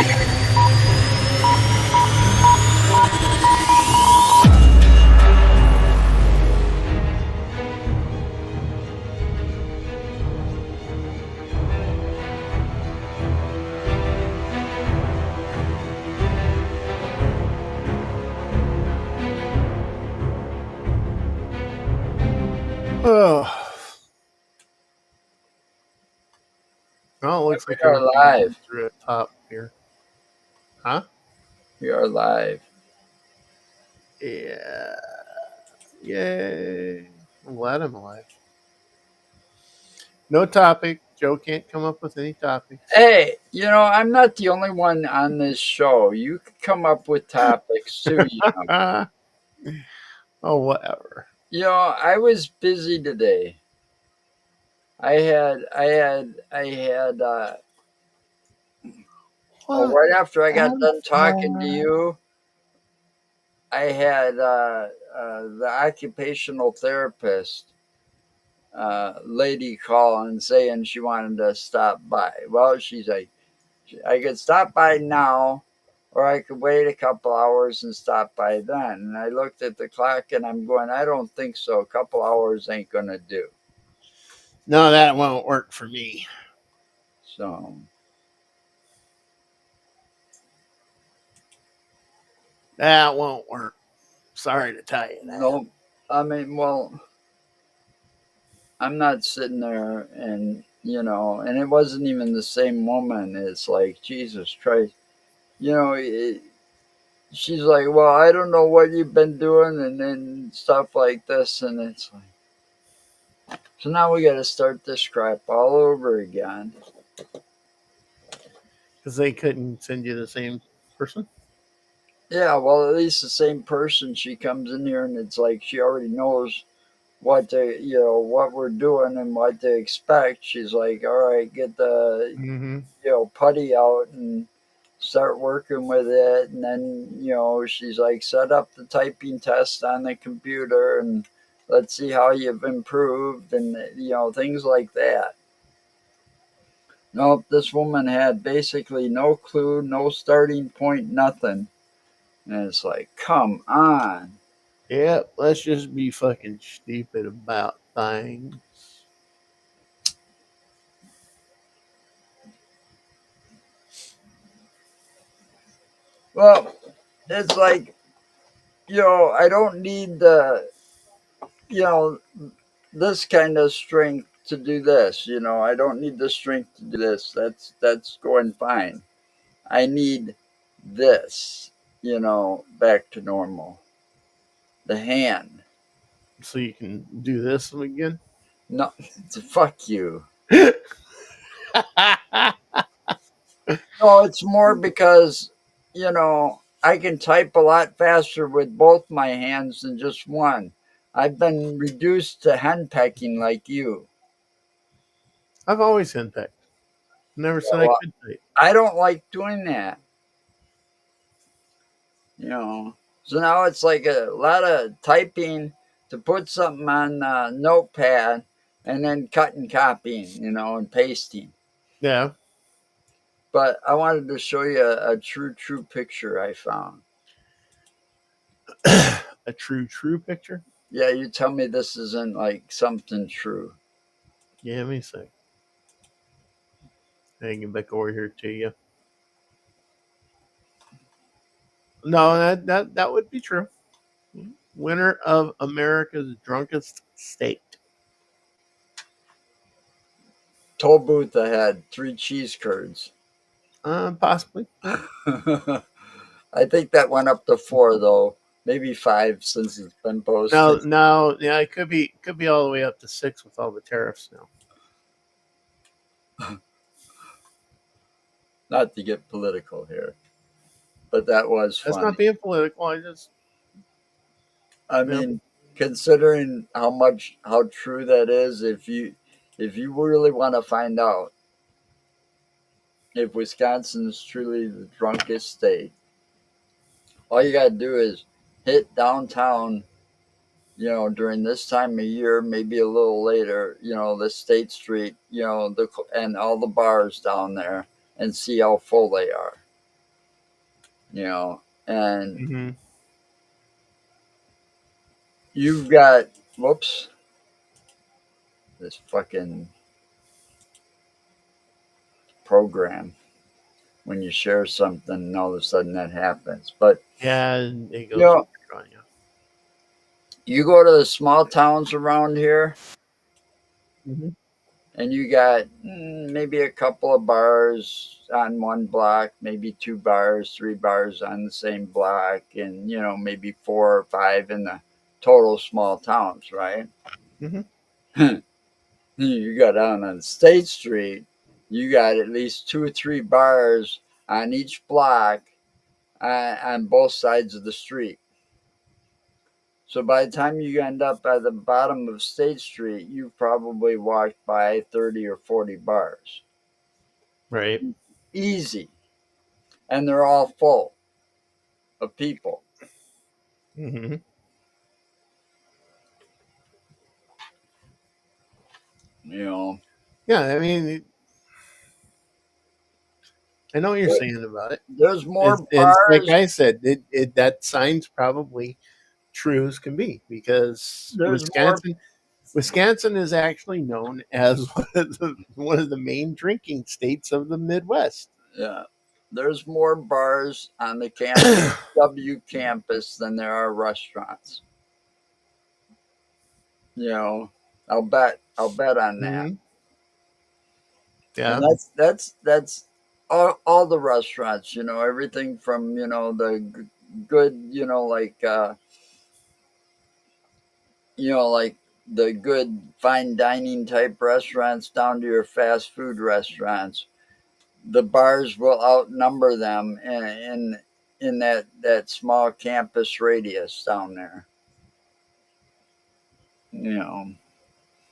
Oh, well, it looks We like are everything's live. through at top here. Huh? We are live. Yeah. Yay. I'm glad I'm alive. No topic. Joe can't come up with any topics. Hey, I'm not the only one on this show. You could come up with topics too. Oh, whatever. I was busy today. What? Right after I got I'm done talking to fine. you, I had the occupational therapist lady call and saying she wanted to stop by. Well, she's like, I could stop by now, or I could wait a couple hours and stop by then. And I looked at the clock and I'm going, I don't think so. A couple hours ain't going to do. No, that won't work for me. So, That won't work. Sorry to tell you that. no, I mean, well, I'm not sitting there and it wasn't even the same woman. It's like, Jesus Christ. You know, it, she's like, well, I don't know what you've been doing and then stuff like this. And it's like, so now we got to start this crap all over again. Because they couldn't send you the same person? Yeah, well, at least the same person, she comes in here and it's like she already knows what we're doing and what to expect. She's like, all right, get the, Mm-hmm. putty out and start working with it. And then, she's like, set up the typing test on the computer and let's see how you've improved and, things like that. Nope, this woman had basically no clue, no starting point, nothing. And it's like, come on. Yeah, let's just be fucking stupid about things. Well, it's like, I don't need you know, this kind of strength to do this. I don't need the strength to do this. That's going fine. I need this, back to normal. The hand. So you can do this one again? No, fuck you. No, it's more because, I can type a lot faster with both my hands than just one. I've been reduced to henpecking like you. I've always henpecked. Never Yeah, said I well, could type. I don't like doing that, you know. So now it's like a lot of typing to put something on Notepad and then cut and copying, and pasting. Yeah. But I wanted to show you a true picture I found. A true picture? Yeah, you tell me this isn't like something true. Yeah, let me see. Hanging back over here to you. No, that would be true. Winner of America's drunkest state. Toll booth ahead, 3 cheese curds. Possibly. Yeah. I think that went up to 4 though, maybe 5 since it's been posted. No, yeah, it could be all the way up to 6 with all the tariffs now. Not to get political here, but that was That's funny. not being political. I You know, mean, considering how true that is, if you really want to find out if Wisconsin is truly the drunkest state, all you gotta do is hit downtown, during this time of year, maybe a little later, the State Street, and all the bars down there, and see how full they are. you know, and Mm-hmm. you've got, whoops, this fucking program when you share something and all of a sudden that happens. But, Yeah, and it you goes know, weird on you. you go to the small towns around here Mm-hmm. and you got maybe a couple of bars on one block, maybe two bars, three bars on the same block, and maybe four or five in the total small towns, right? Mm-hmm. You got down on State Street, you got at least two or three bars on each block on both sides of the street. So by the time you end up at the bottom of State Street, you've probably walked by 30 or 40 bars. Right. Easy. And they're all full of people. Mm-hmm. You know, Yeah, I mean, I know what you're saying about it. there's more It's like bars. I said, that sign's probably true as can be because There's more. Wisconsin is actually known as one of the main drinking states of the Midwest. Yeah, there's more bars on the W campus than there are restaurants. You know, I'll bet on that. Hmm. And Yeah. that's all the restaurants. Everything from the good, like the good fine dining type restaurants down to your fast food restaurants. The bars will outnumber them in that small campus radius down there. You know,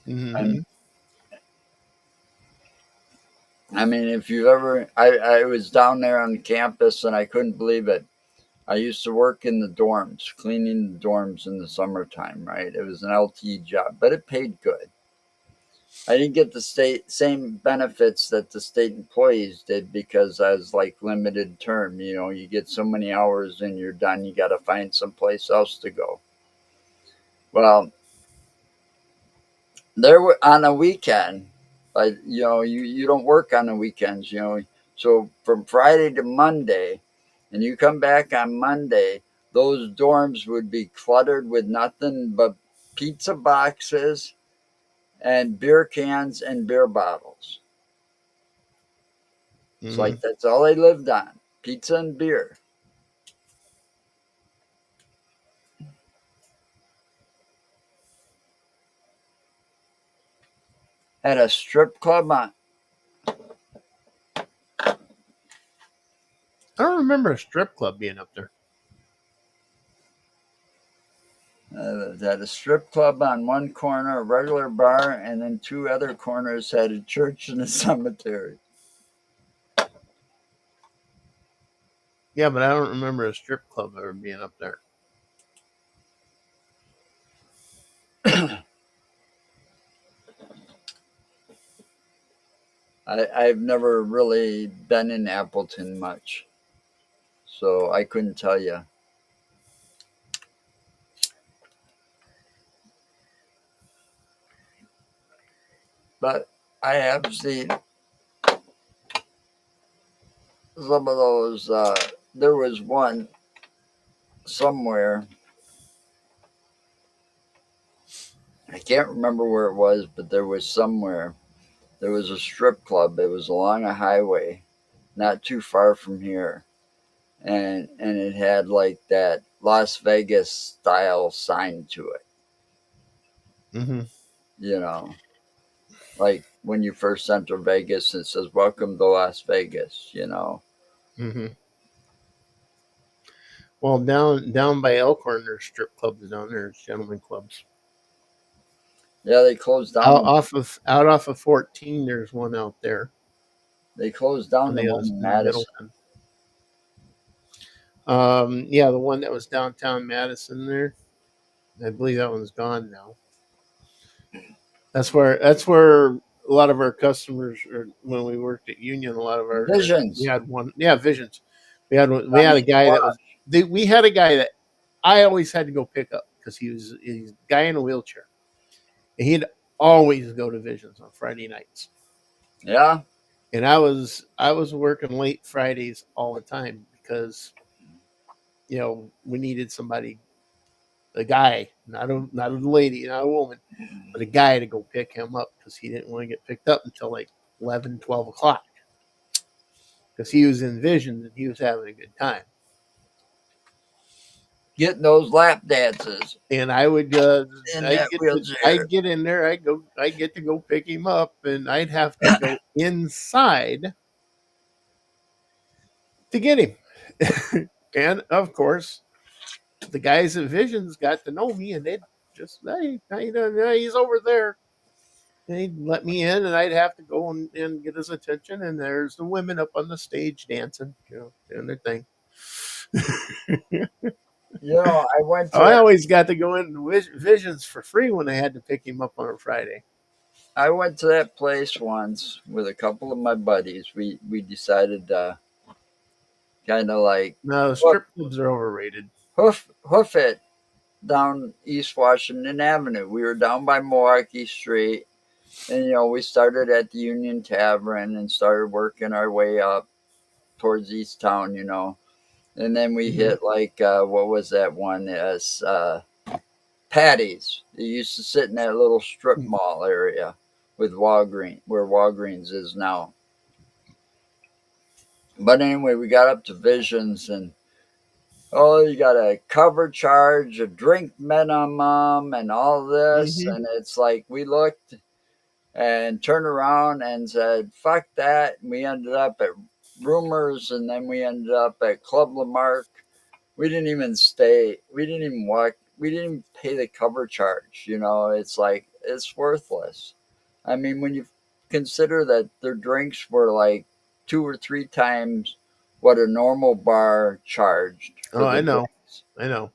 and Hmm. I mean, if you've ever, I was down there on campus and I couldn't believe it. I used to work in the dorms, cleaning the dorms in the summertime. Right, it was an LT job, but it paid good. I didn't get the same benefits that the state employees did because I was like limited term. You get so many hours and you're done. You got to find someplace else to go. Well, there were on a weekend, but you don't work on the weekends. So from Friday to Monday, and you come back on Monday, those dorms would be cluttered with nothing but pizza boxes and beer cans and beer bottles. It's Hmm. like that's all they lived on, pizza and beer. Had a strip club on. I don't remember a strip club being up there. Had a strip club on one corner, a regular bar, and then two other corners had a church and a cemetery. Yeah, but I don't remember a strip club ever being up there. I've never really been in Appleton much, so I couldn't tell you. But I have seen some of those. There was one somewhere. I can't remember where it was, but there was somewhere. There was a strip club. It was along a highway, not too far from here, and it had like that Las Vegas style sign to it. Hmm. You know, like when you first enter Vegas, it says "Welcome to Las Vegas." Hmm. Well, down by Elkhorn, there's strip clubs down there. There's gentlemen clubs. Yeah, they closed Out down. off of 14, there's one out there They closed down on the the one other in in Madison. Middleton. Yeah, the one that was downtown Madison there. I believe that one's gone now. That's where a lot of our customers, or when we worked at Union, a lot of our we Visions. had one. Yeah, Visions. We had I a mean, guy that wow. was we had a guy that I always had to go pick up because he's a guy in a wheelchair, and he'd always go to Visions on Friday nights. Yeah. And I was working late Fridays all the time because we needed somebody, a guy, not a lady, not a woman, but a guy to go pick him up because he didn't want to get picked up until like 11, 12 o'clock because he was in Visions and he was having a good time. Getting those lap dances And I would in that I'd wheelchair. get in there, I'd get to go pick him up, and I'd have to go inside to get him. And of course, the guys at Visions got to know me, and they'd just, hey, how you doing? Yeah, he's over there. And he'd let me in, and I'd have to go and get his attention. And there's the women up on the stage dancing, doing their thing. I went to I that. always got to go in Visions for free when I had to pick him up on a Friday. I went to that place once with a couple of my buddies. We decided to kind of like No, the hoof, strip clubs are overrated. hoof it down East Washington Avenue. We were down by Milwaukee Street, and we started at the Union Tavern and started working our way up towards East Town. And then we Mhm. hit like what was that one? As Patty's. They used to sit in that little strip mall area with Walgreens, where Walgreens is now. But anyway, we got up to Visions, and you got a cover charge, a drink minimum, and all this. Mhm. And it's like we looked and turned around and said, fuck that. And we ended up at Rumors, and then we ended up at Club Lamarck. We didn't even stay. We didn't even walk. We didn't even pay the cover charge. It's like, it's worthless. I mean, when you consider that their drinks were like 2 or 3 times what a normal bar charged for Oh, the I know. drinks. I know.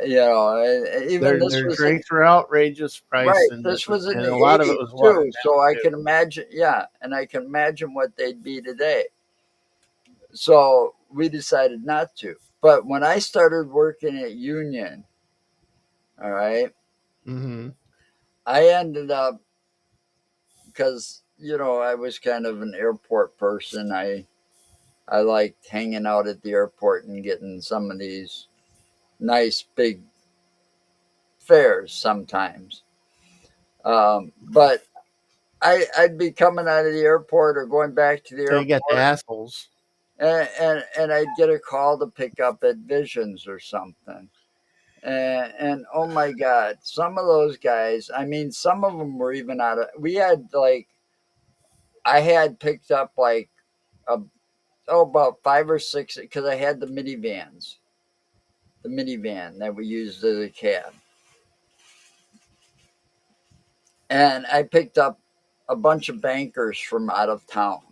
Even this Their was in, drinks were outrageous price, right. and This was in and the a lot of it 80s was watered too. down So I too. can imagine, yeah, and I can imagine what they'd be today. So we decided not to. But when I started working at Union, all right, Mm-hmm. I ended up, because I was kind of an airport person. I liked hanging out at the airport and getting some of these nice big fares sometimes. But I'd be coming out of the airport or going back to the So you got the airport, assholes. and I'd get a call to pick up at Visions or something. And oh my God, some of those guys, I mean, some of them were even out of, we had like, I had picked up like a, about 5 or 6, because I had the minivan that we used as a cab. And I picked up a bunch of bankers from out of town.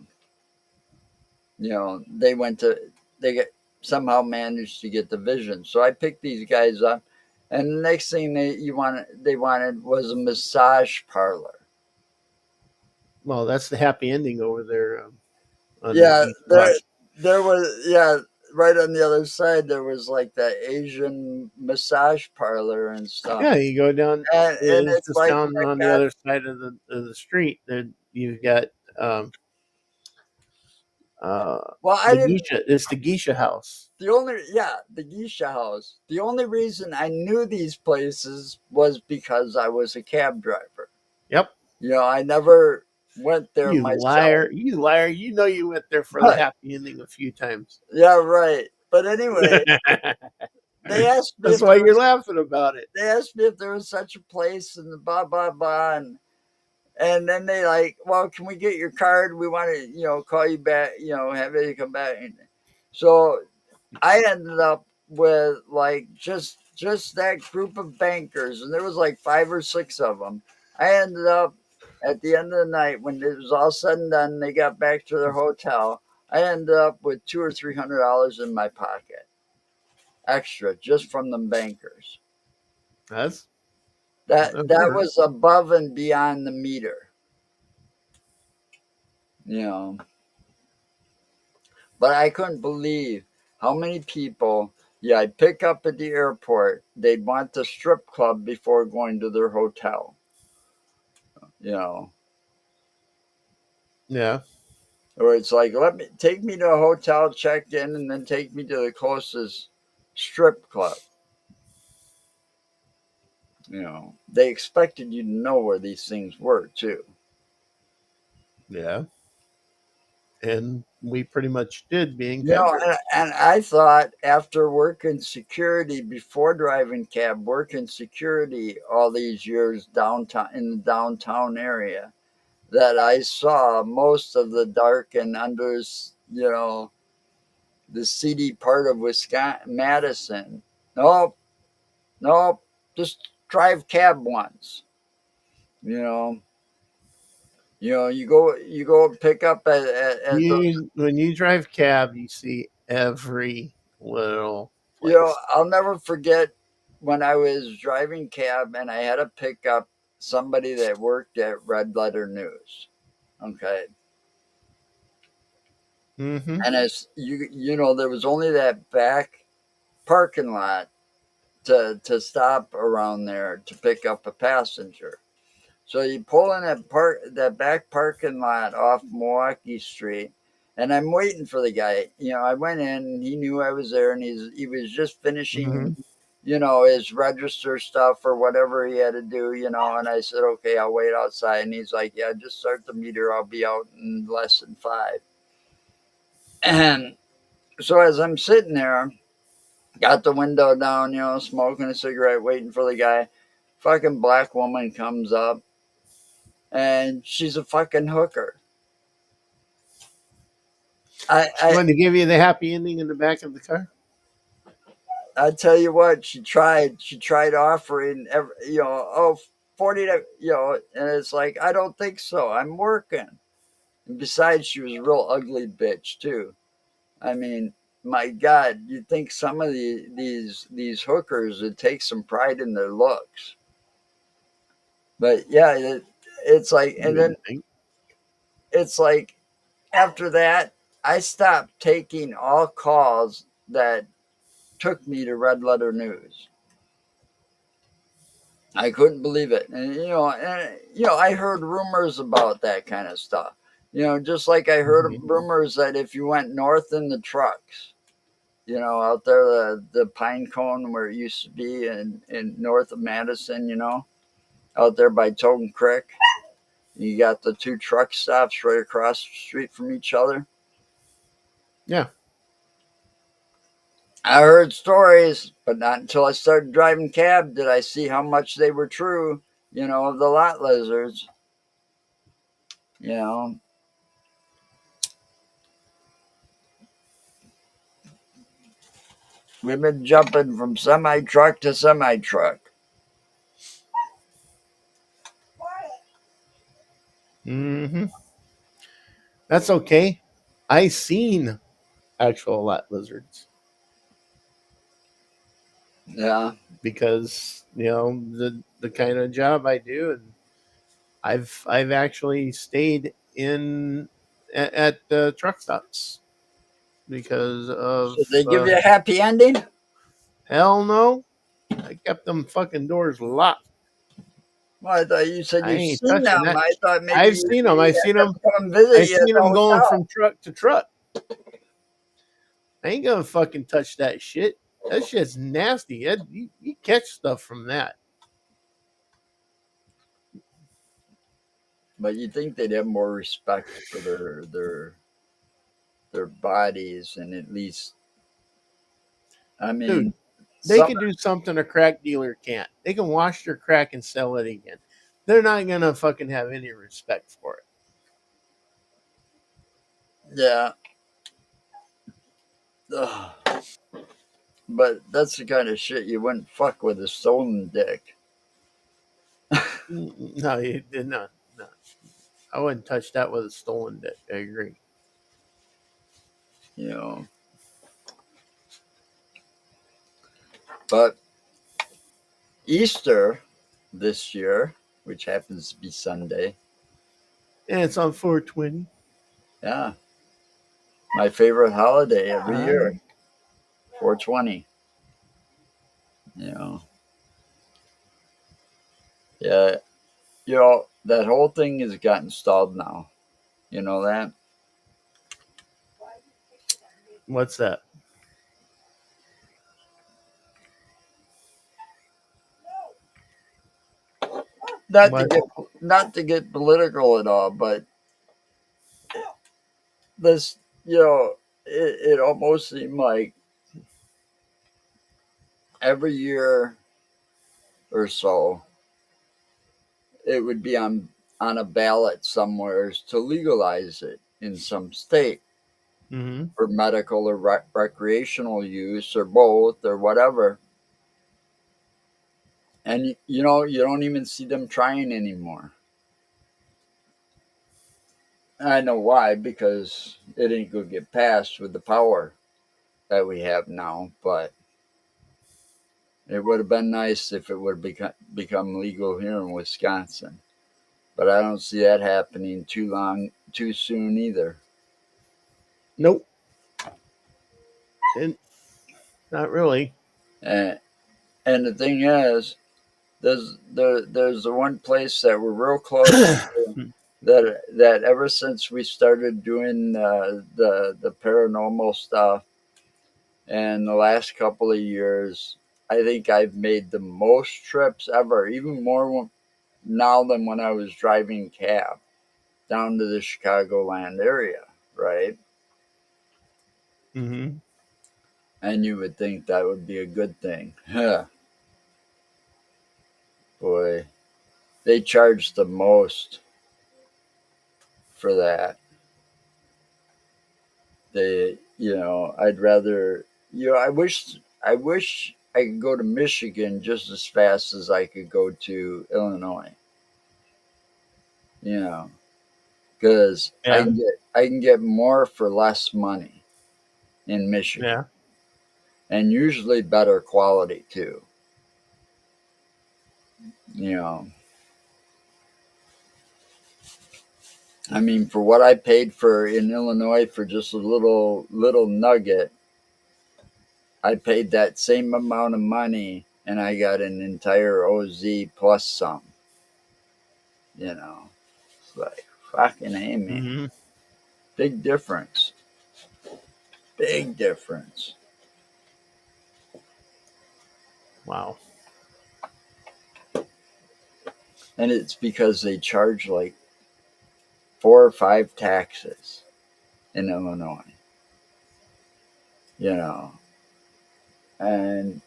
They went to, they get, somehow managed to get the Vision. So I picked these guys up. And the next thing they wanted was a massage parlor. Well, that's the happy ending over there on Yeah, East there Wash. there was, yeah, right on the other side there was like that Asian massage parlor and stuff. Yeah, you go down. And It's it's just like down I on the got other side of the street. There you've got um, uh, well, I the didn't Geisha. It's the Geisha House. the only yeah, the geisha house. The only reason I knew these places was because I was a cab driver. Yep. I never went there You myself. liar! You liar! You know you went there for the But happy ending a few times. yeah, right. But anyway, they asked me That's if why there you're was laughing about it. they asked me if there was such a place, and the blah blah blah, and then they like, well, can we get your card? We want to, call you back, have you come back. And so I ended up with like just that group of bankers, and there was like 5 or 6 of them. I ended up at the end of the night, when it was all said and done, they got back to their hotel. I ended up with $200 or $300 in my pocket, extra, just from the bankers. That's That was above and beyond the meter, you know. But I couldn't believe How many people, yeah, I pick up at the airport, they'd want the strip club before going to their hotel, you know, Yeah. or it's like, take me to a hotel, check in, and then take me to the closest strip club. You know, they expected you to know where these things were too. Yeah. And we pretty much did being You cab know, drivers. and I thought after working security before driving cab, working security all these years downtown in the downtown area, that I saw most of the dark and you know, the seedy part of Wisconsin, Madison. Nope, nope, just drive cab once. You know, you go pick up at the. You when you drive cab, you see every little You know, place. I'll never forget when I was driving cab and I had to pick up somebody that worked at Red Letter News. Okay. Mm-hmm. And as you know, there was only that back parking lot to stop around there to pick up a passenger. So you pull in that back parking lot off Milwaukee Street, and I'm waiting for the guy. You know, I went in, and he knew I was there, and he was just finishing, Mm-hmm. you know, his register stuff or whatever he had to do. You know, and I said, okay, I'll wait outside, and he's like, yeah, just start the meter. I'll be out in less than 5. And so as I'm sitting there, got the window down, you know, smoking a cigarette, waiting for the guy. Fucking black woman comes up, and she's a fucking hooker. She I wanted to give you the happy ending in the back of the car. I tell you what, she tried offering you know, oh, 40 to, you know, and it's like, I don't think so. I'm working. And besides, she was a real ugly bitch too. I mean, my God, you'd think some of these hookers would take some pride in their looks. But yeah, it's like, You and then wouldn't think. it's like after that, I stopped taking all calls that took me to Red Letter News. I couldn't believe it, and I heard rumors about that kind of stuff. You know, just like I heard Mhm. rumors that if you went north in the trucks, you know, out there the pine cone where it used to be in north of Madison, you know, out there by Token Creek, you got the two truck stops right across the street from each other. Yeah. I heard stories, but not until I started driving cab did I see how much they were true, you know, of the lot lizards, you know. We've been jumping from semi truck to semi truck. Mm-hmm. That's okay. I seen actual lot lizards Yeah. because the kind of job I do, and I've actually stayed at the truck stops because of So they give you a happy ending? hell no. I kept them fucking doors locked. Well, I thought you said I you've ain't seen touching them. that. I thought maybe I've seen them. he I've had seen them them. come visit I've you at seen the them going hotel. from truck to truck. I ain't gonna fucking touch that shit. That shit's nasty. You catch stuff from that. But you'd think they'd have more respect for their bodies and at least, I Dude, mean, they some, could do something a crack dealer can't. They can wash their crack and sell it again. They're not gonna fucking have any respect for it. yeah. Ugh. But that's the kind of shit you wouldn't fuck with a stolen dick, No, you did not. No, I wouldn't touch that with a stolen dick. I agree. you know. But Easter this year, which happens to be Sunday, And it's on 420. yeah, my favorite holiday every I year. 420. You know, yeah, that whole thing has gotten stalled now. You know that? What's that? Not to What? get not to get political at all, but this, it almost seemed like every year or so it would be on a ballot somewhere to legalize it in some state Mm-hmm. for medical or recreational use or both or whatever. And you don't even see them trying anymore. I know why, because it ain't gonna get passed with the power that we have now. But it would have been nice if it would have become legal here in Wisconsin. But I don't see that happening too soon either. Nope. And not really. And and the thing is, there's the one place that we're real close to, that ever since we started doing the paranormal stuff, and the last couple of years, I think I've made the most trips ever, even more now than when I was driving cab down to the Chicagoland area, right? Mm-hmm. And you would think that would be a good thing. Boy, they charge the most for that. I'd rather, I wish I could go to Michigan just as fast as I could go to Illinois. You know, because Yeah. I can get more for less money in Michigan, Yeah. and usually better quality too. You know, I mean, for what I paid for in Illinois for just a little nugget, I paid that same amount of money and I got an entire OZ plus some. It's like fucking A, man. Mm-hmm. Big difference. Big difference. Wow. And it's because they charge like 4 or 5 taxes in Illinois. You know, and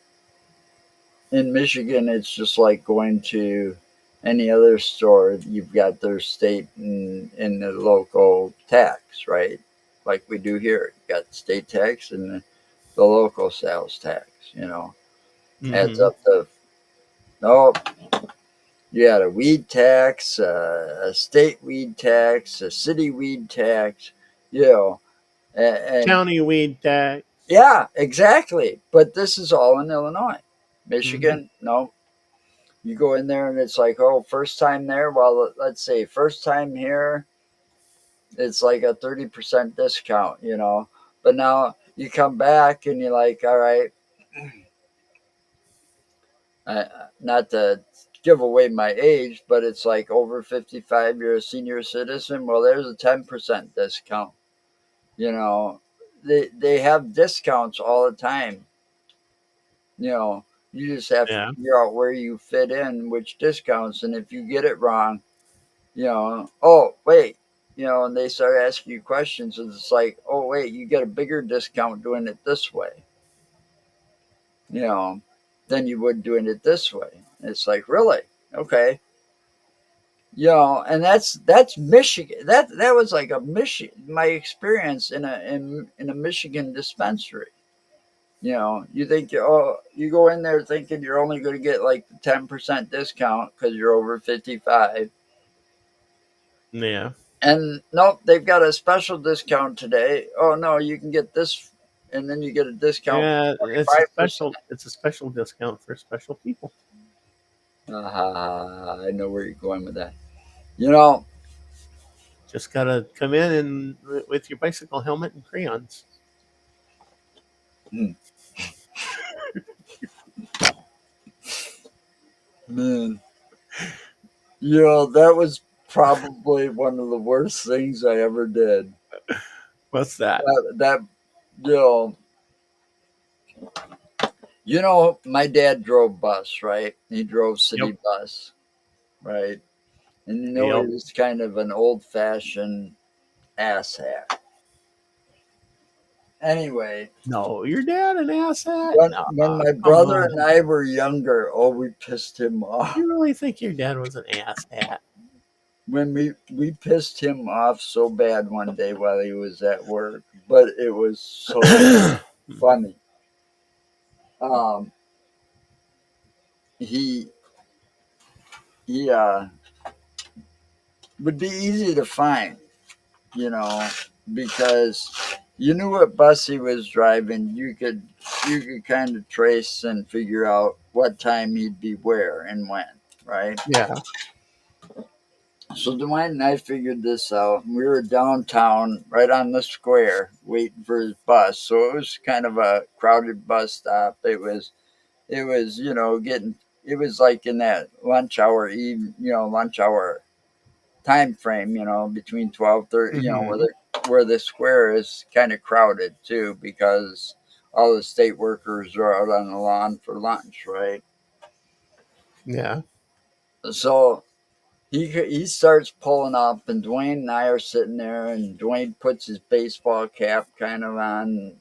in Michigan, it's just like going to any other store. You've got their state and the local tax, right? Like we do here. You got state tax and the local sales tax. Adds Mm-hmm. up to, no, you got a weed tax, a state weed tax, a city weed tax. You know, and County weed tax. yeah, exactly. But this is all in Illinois. Mm-hmm. Michigan, no. You go in there and it's like, oh, first time there. Well, let's say first time here, it's like a 30% discount. But now you come back and you're like, all right, not to give away my age, but it's like over 55, you're a senior citizen. Well, there's a 10% discount. You know, they have discounts all the time. You know, you just have to Yeah. figure out where you fit in, which discounts, and if you get it wrong, oh wait, and they start asking you questions, and it's like, oh wait, you get a bigger discount doing it this way, you know, than you would doing it this way. And it's like, really? Okay. And that's Michigan. That was like a Michigan, my experience in a Michigan dispensary. You think you go in there thinking you're only going to get like the 10% discount because you're over 55. Yeah. And nope, they've got a special discount today. Oh no, you can get this, and then you get a discount Yeah. for 25%. It's a special discount for special people. I know where you're going with that. You know, Just gotta come in and with your bicycle helmet and crayons. hmm, Man, you know, that was probably one of the worst things I ever did. What's that? That you know, my dad drove bus, right? He drove city Yep. bus, right? And he Yep. was kind of an old fashioned asshat. Anyway, No, your dad an asshat? No, when my come brother on. and I were younger, oh, we pissed him off. You really think your dad was an asshat? When we pissed him off so bad one day while he was at work, but it was so funny. Um, he he would be easy to find, you know, because you knew what bus he was driving. You could kind of trace and figure out what time he'd be where and when, right? Yeah. So Dwight and I figured this out. We were downtown, right on the square, waiting for his bus. So it was kind of a crowded bus stop. It was, getting. It was like in that lunch hour, lunch hour time frame. Between 12:30. Hmm. Where the square is kind of crowded too, because all the state workers are out on the lawn for lunch, right? Yeah. So he starts pulling up, and Dwayne and I are sitting there, and Dwayne puts his baseball cap kind of on,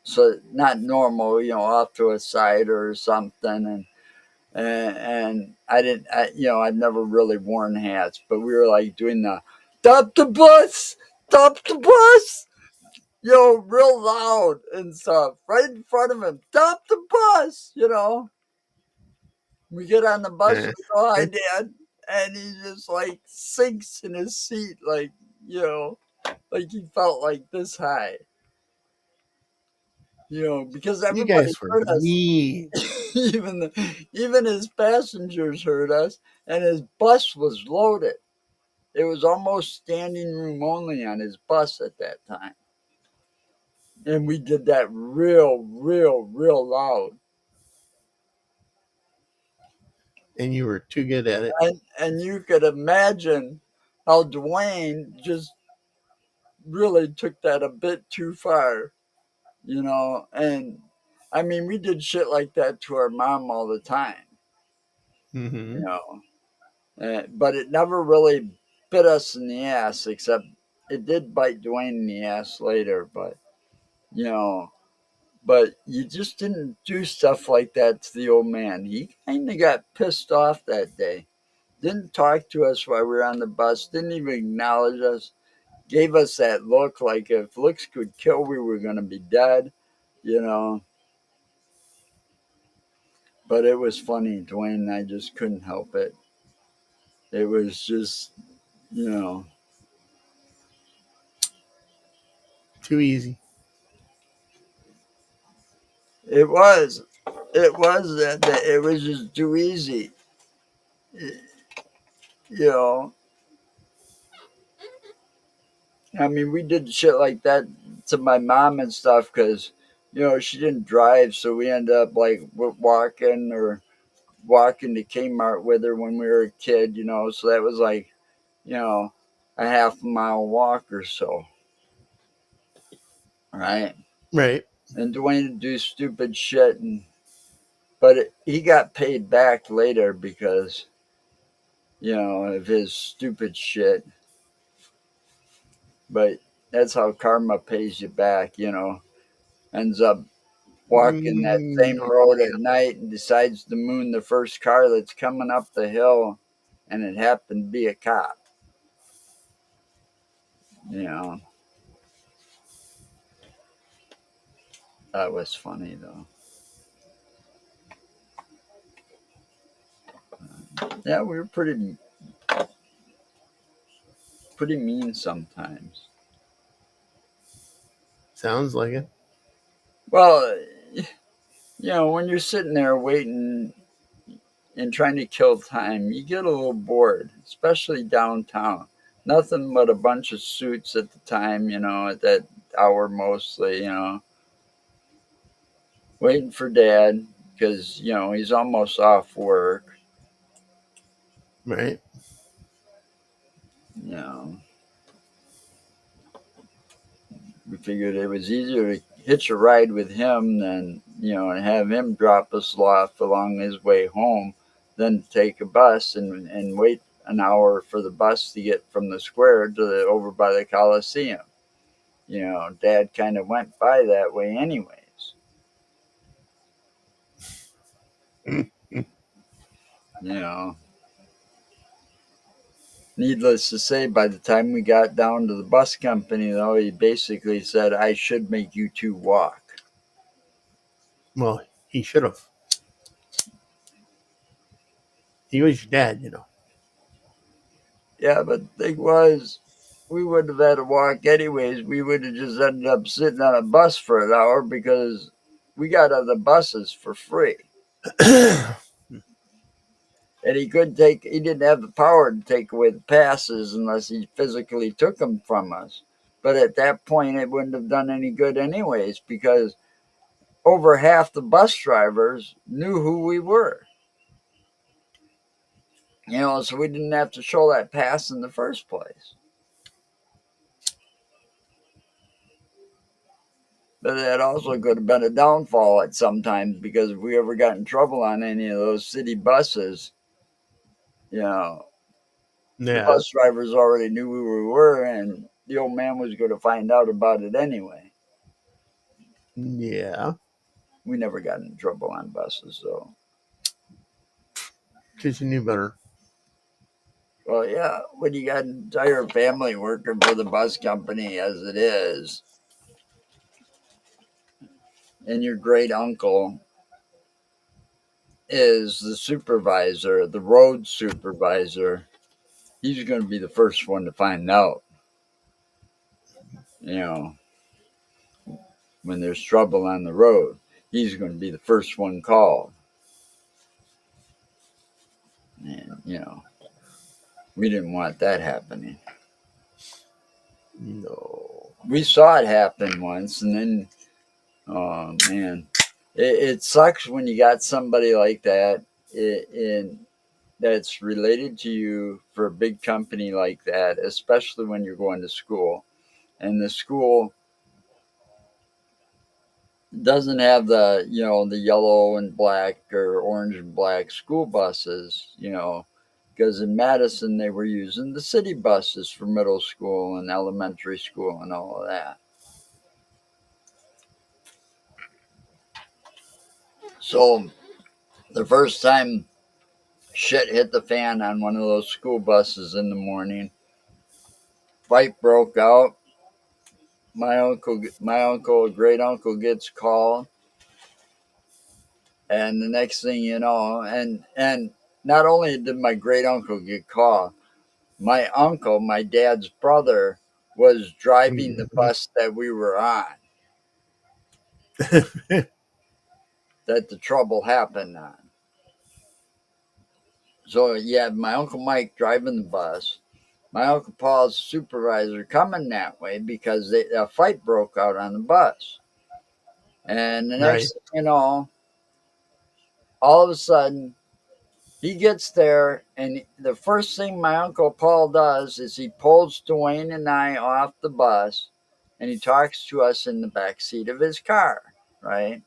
so not normal, off to a side or something, and I didn't, I'd never really worn hats, but we were like doing the stop the bus, stop the bus, real loud and stuff, right in front of him, stop the bus. We get on the bus, Eh. we go, hi, Dad. And he just like sinks in his seat, like he felt like this high, because You everybody guys were heard us. mean. Even his passengers heard us, and his bus was loaded. It was almost standing room only on his bus at that time. And we did that real, real, real loud. And you were too good at it. And you could imagine how Dwayne just really took that a bit too far, and I mean, we did shit like that to our mom all the time, you Hmm. know, but it never really bit us in the ass, except it did bite Dwayne in the ass later, you know, but you just didn't do stuff like that to the old man. He kind of got pissed off that day. Didn't talk to us while we were on the bus, didn't even acknowledge us, gave us that look like if looks could kill, we were going to be dead, you know. But it was funny, Dwayne and I just couldn't help it. It was just, you know, Too easy. it was, that it was just too easy, you know. I mean, we did shit like that to my mom and stuff because, she didn't drive, so we ended up like walking to Kmart with her when we were a kid, So that was like, you know, a half mile walk or so, right? Right. And Dwayne would do stupid shit, but he got paid back later because of his stupid shit. But that's how karma pays you back. Ends up walking that same Oh, road at night and decides to moon the first car that's coming up the hill, and it happened to be a cop. You know, that was funny though. Yeah, we were pretty mean sometimes. sounds like it. Well, when you're sitting there waiting and trying to kill time, you get a little bored, especially downtown. Nothing but a bunch of suits at the time, at that hour mostly. waiting for Dad because, he's almost off work. Right. You know, we figured it was easier to hitch a ride with him than, and have him drop us off along his way home than to take a bus and wait an hour for the bus to get from the square to over by the Coliseum. Dad kind of went by that way anyways. You know, Needless to say, by the time we got down to the bus company, though, he basically said, I should make you two walk. Well, he should have. He was your dad, you know. Yeah, but the thing was, we wouldn't have had to walk anyways. We would have just ended up sitting on a bus for an hour because we got on the buses for free. And he didn't have the power to take away the passes unless he physically took them from us. But at that point, it wouldn't have done any good anyways because over half the bus drivers knew who we were. So we didn't have to show that pass in the first place. But that also could have been a downfall at some times because if we ever got in trouble on any of those city buses, the Yeah. bus drivers already knew who we were, and the old man was going to find out about it anyway. Yeah. We never got in trouble on buses, though. Because you knew better. Well, yeah, when you got an entire family working for the bus company as it is, and your great uncle is the supervisor, the road supervisor, he's going to be the first one to find out. When there's trouble on the road, he's going to be the first one called. And, we didn't want that happening. No. We saw it happen once, and then, oh man, it sucks when you got somebody like that that's related to you for a big company like that, especially when you're going to school. And the school doesn't have the the yellow and black or orange and black school buses, because in Madison they were using the city buses for middle school and elementary school and all of that. So the first time shit hit the fan on one of those school buses in the morning, fight broke out. Great uncle gets called, and the next thing you know, and not only did my great uncle get called, my uncle, my dad's brother, was driving the bus that we were on, that the trouble happened on. So you had my Uncle Mike driving the bus, my Uncle Paul's supervisor coming that way because a fight broke out on the bus. And the next thing you know, all of a sudden, he gets there, and the first thing my Uncle Paul does is he pulls Dwayne and I off the bus, and he talks to us in the back seat of his car, right?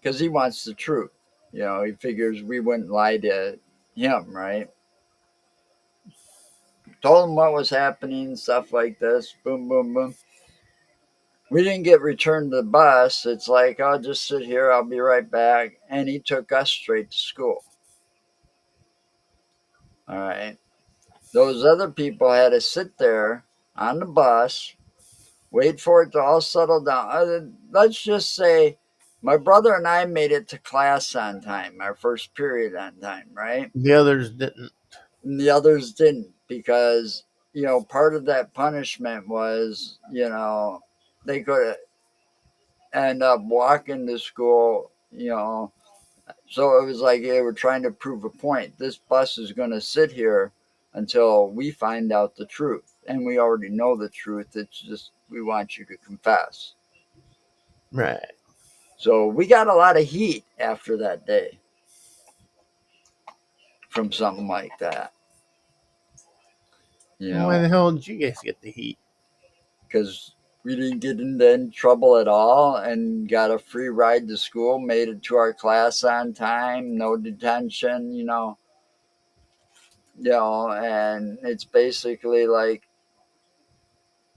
Because he wants the truth. He figures we wouldn't lie to him, right? Told him what was happening, stuff like this. Boom, boom, boom. We didn't get returned to the bus. It's like, I'll just sit here. I'll be right back. And he took us straight to school. All right. Those other people had to sit there on the bus, wait for it to all settle down. Let's just say my brother and I made it to class on time, our first period on time, right? The others didn't. And the others didn't because, part of that punishment was, they could end up walking to school, So it was like they were trying to prove a point. This bus is going to sit here until we find out the truth. And we already know the truth. It's just we want you to confess. Right. So we got a lot of heat after that day from something like that, you Why know, the hell did you guys get the heat? because we didn't get into any trouble at all and got a free ride to school, made it to our class on time, no detention, and it's basically like,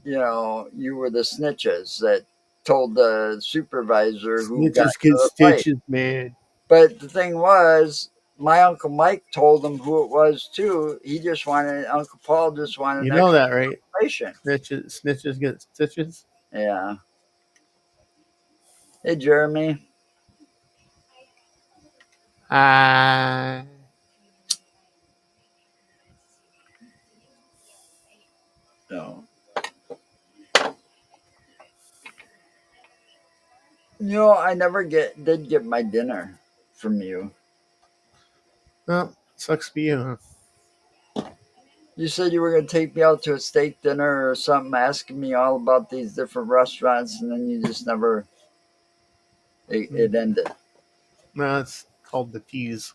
you were the snitches that told the supervisor who got Snitches into get the fight. stitches, man. But the thing was, my Uncle Mike told him who it was too. Uncle Paul just wanted You an know that, right? explanation. Snitches get stitches. Yeah. Hey, Jeremy. Ah, No. I never did get my dinner from you. well, sucks for you, huh? You said you were going to take me out to a steak dinner or something, asking me all about these different restaurants, and then you just never. It ended. No, it's called the tease.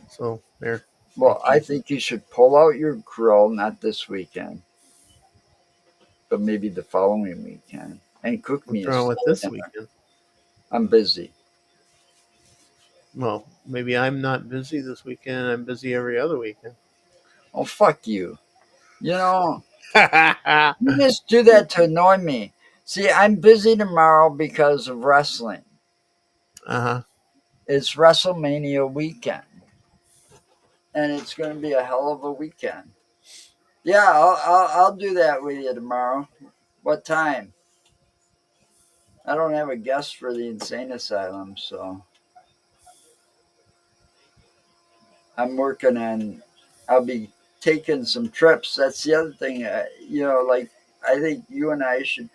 So there, I Well, I teased. think you should pull out your grill, not this weekend, but maybe the following weekend, and cook me What's a wrong with steak this dinner. weekend? I'm busy. Well, maybe I'm not busy this weekend. I'm busy every other weekend. Oh, fuck you. You just do that to annoy me. See, I'm busy tomorrow because of wrestling. Uh-huh. It's WrestleMania weekend, and it's going to be a hell of a weekend. Yeah, I'll do that with you tomorrow. What time? I don't have a guest for the insane asylum, so I'm working on. I'll be taking some trips. That's the other thing. Like I think you and I should,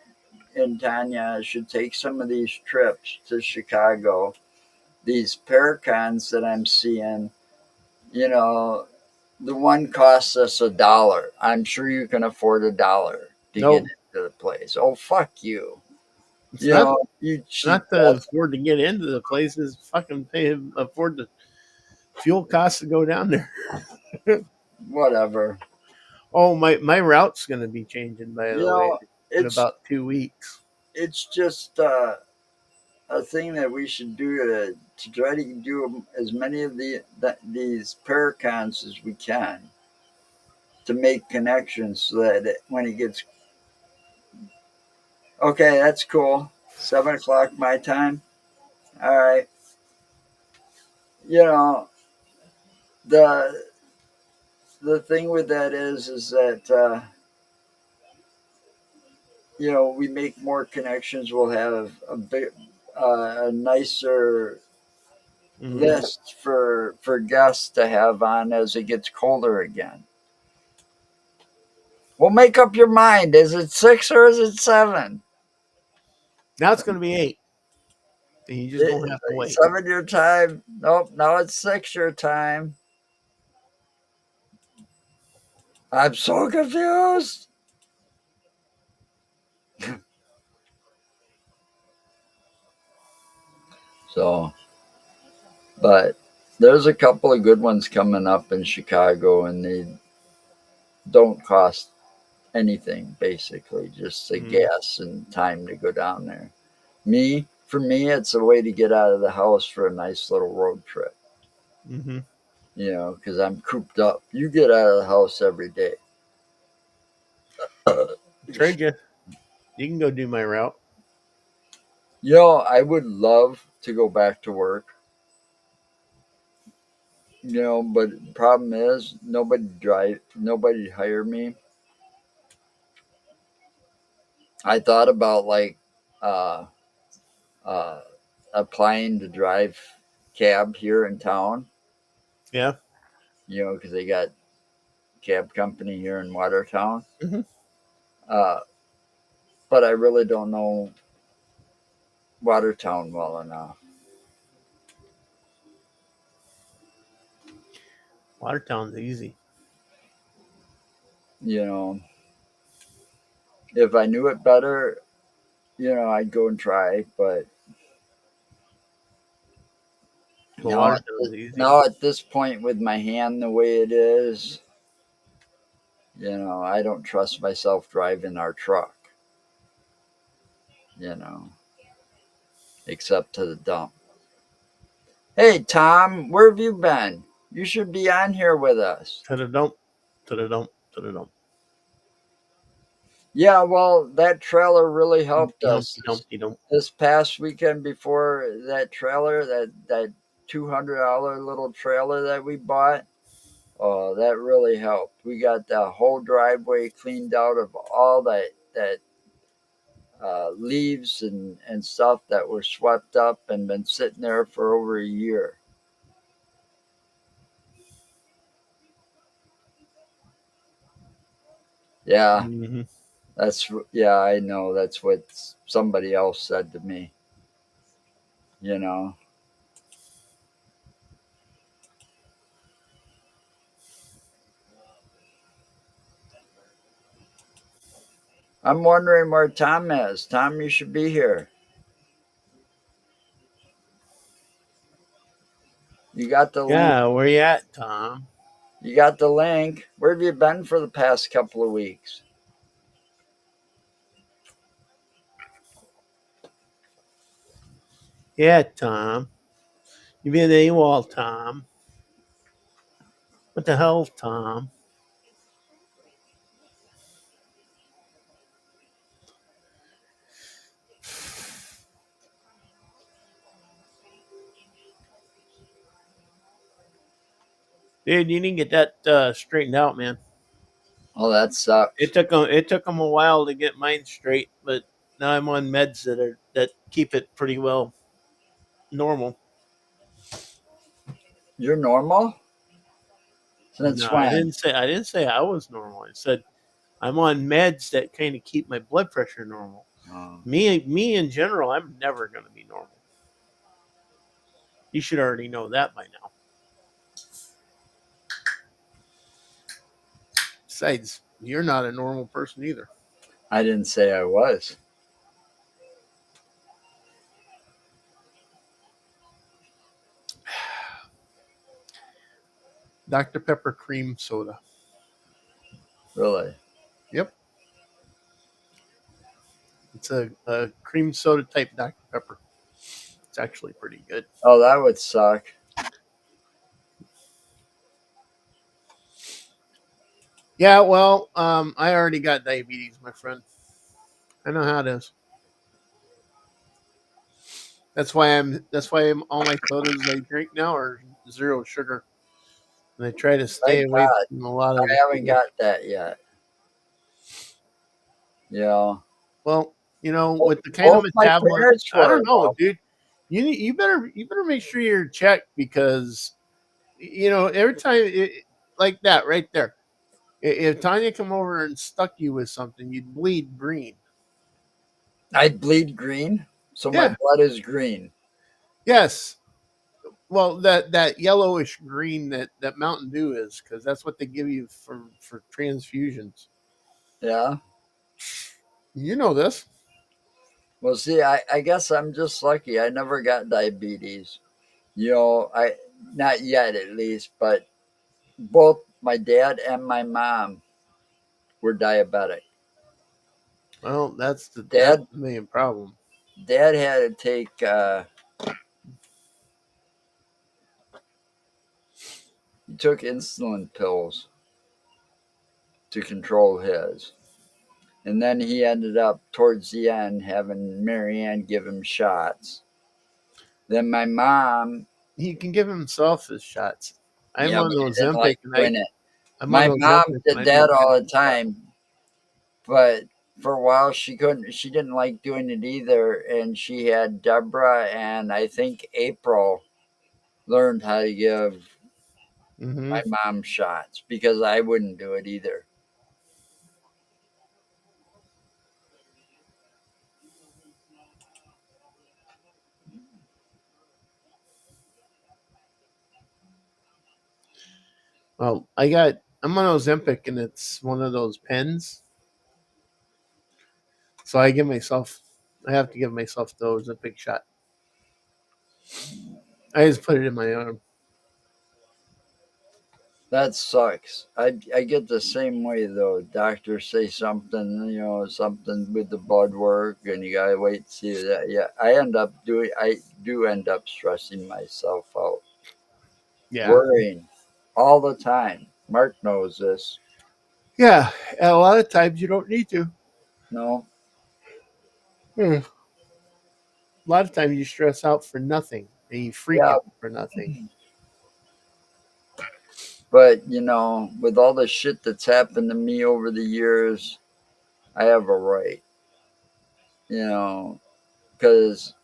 and Tanya should take some of these trips to Chicago. These Paracons that I'm seeing, you know, the one costs us $1. I'm sure you can afford $1 to get No, into the place. Oh, fuck you. it's not. You cheap Not to afford to get into the places. Fucking pay afford the fuel costs to go down there. whatever. Oh, my route's going to be changing, by You the way, know, in it's about 2 weeks. it's just a thing that we should do to try to do as many of these Paracons as we can to make connections so that when it gets okay, that's cool. 7 o'clock my time. All right. You know the the thing with that is that we make more connections. We'll have a nicer Hmm. list for guests to have on as it gets colder again. Well, make up your mind. Is it 6 or is it 7? Now it's going to be 8, and you just don't have to wait. 7 your time? Nope. Now it's 6 your time. I'm so confused. So, but there's a couple of good ones coming up in Chicago, and they don't cost anything basically, just the Mm-hmm. gas and time to go down there. For me, it's a way to get out of the house for a nice little road trip. Mm-hmm. Because I'm cooped up. You get out of the house every day. Trade you. You can go do my route. I would love to go back to work. But the problem is nobody hire me. I thought about like uh, uh, applying to drive cab here in town. Yeah. Because they got cab company here in Watertown. Mm-hmm. Uh, but I really don't know Watertown well enough. Watertown's easy. You know, if I knew it better, I'd go and try. But The Now, water is easy. now at this point, with my hand the way it is, I don't trust myself driving our truck. You know, except to the dump. Hey, Tom, where have you been? You should be on here with us. To the dump. To the dump. To the dump. Yeah, well, that trailer really helped Humpty, us Humpty, Humpty, Dump. this past weekend. Before that trailer, that $200 little trailer that we bought, oh, that really helped. We got the whole driveway cleaned out of all that leaves and stuff that were swept up and been sitting there for over a year. Yeah, Mm-hmm. yeah, I know. That's what somebody else said to me. You know. I'm wondering where Tom is. Tom, you should be here. You got the link. Yeah, where you at, Tom? You got the link. Where have you been for the past couple of weeks? Yeah, Tom. You been AWOL, Tom. What the hell, Tom? Dude, you didn't get that straightened out, man. Oh, that sucks. It took them a while to get mine straight, but now I'm on meds that keep it pretty well normal. You're normal? No, Since when? I didn't say I was normal. I said I'm on meds that kind of keep my blood pressure normal. Oh. Me in general, I'm never going to be normal. You should already know that by now. Besides, you're not a normal person either. I didn't say I was. Dr. Pepper cream soda. Really? Yep. It's a cream soda type Dr. Pepper. It's actually pretty good. Oh, that would suck. Yeah, well, I already got diabetes, my friend. I know how it is. That's why all my sodas I drink now are zero sugar. And I try to stay Thank away God. from a lot of I the haven't sugar. got that yet. Yeah. Well, Both with the kind of my metabolism, parents I don't were. know, dude. You better make sure you're checked because every time like that right there. If Tanya come over and stuck you with something, you'd bleed green. I bleed green, so my Yeah. blood is green. Yes. Well, that yellowish green that Mountain Dew is, because that's what they give you for transfusions. Yeah. You know this. Well, see, I guess I'm just lucky. I never got diabetes. I not yet at least, but both my dad and my mom were diabetic. Well, that's Dad the main problem. Dad had to take he took insulin pills to control his. And then he ended up towards the end having Marianne give him shots. Then my mom, He can give himself his shots. I'm yeah, on but he didn't Ozempic like and doing it. I'm on My mom Ozempic and did I that don't get all the any shots. time, but for a while she didn't like doing it either, and she had Deborah and I think April learned how to give Hmm. my mom shots because I wouldn't do it either. Well, I'm on Ozempic and it's one of those pens. So I have to give myself the Ozempic shot. I just put it in my arm. That sucks. I get the same way though. Doctors say something, something with the blood work, and you gotta wait and see that. Yeah, I do end up stressing myself out, Yeah. worrying all the time. Mark knows this. Yeah. And a lot of times you don't need to. No, Hmm. A lot of times you stress out for nothing and you freak yeah, out for nothing. but with all the shit that's happened to me over the years, I have a right, you know, because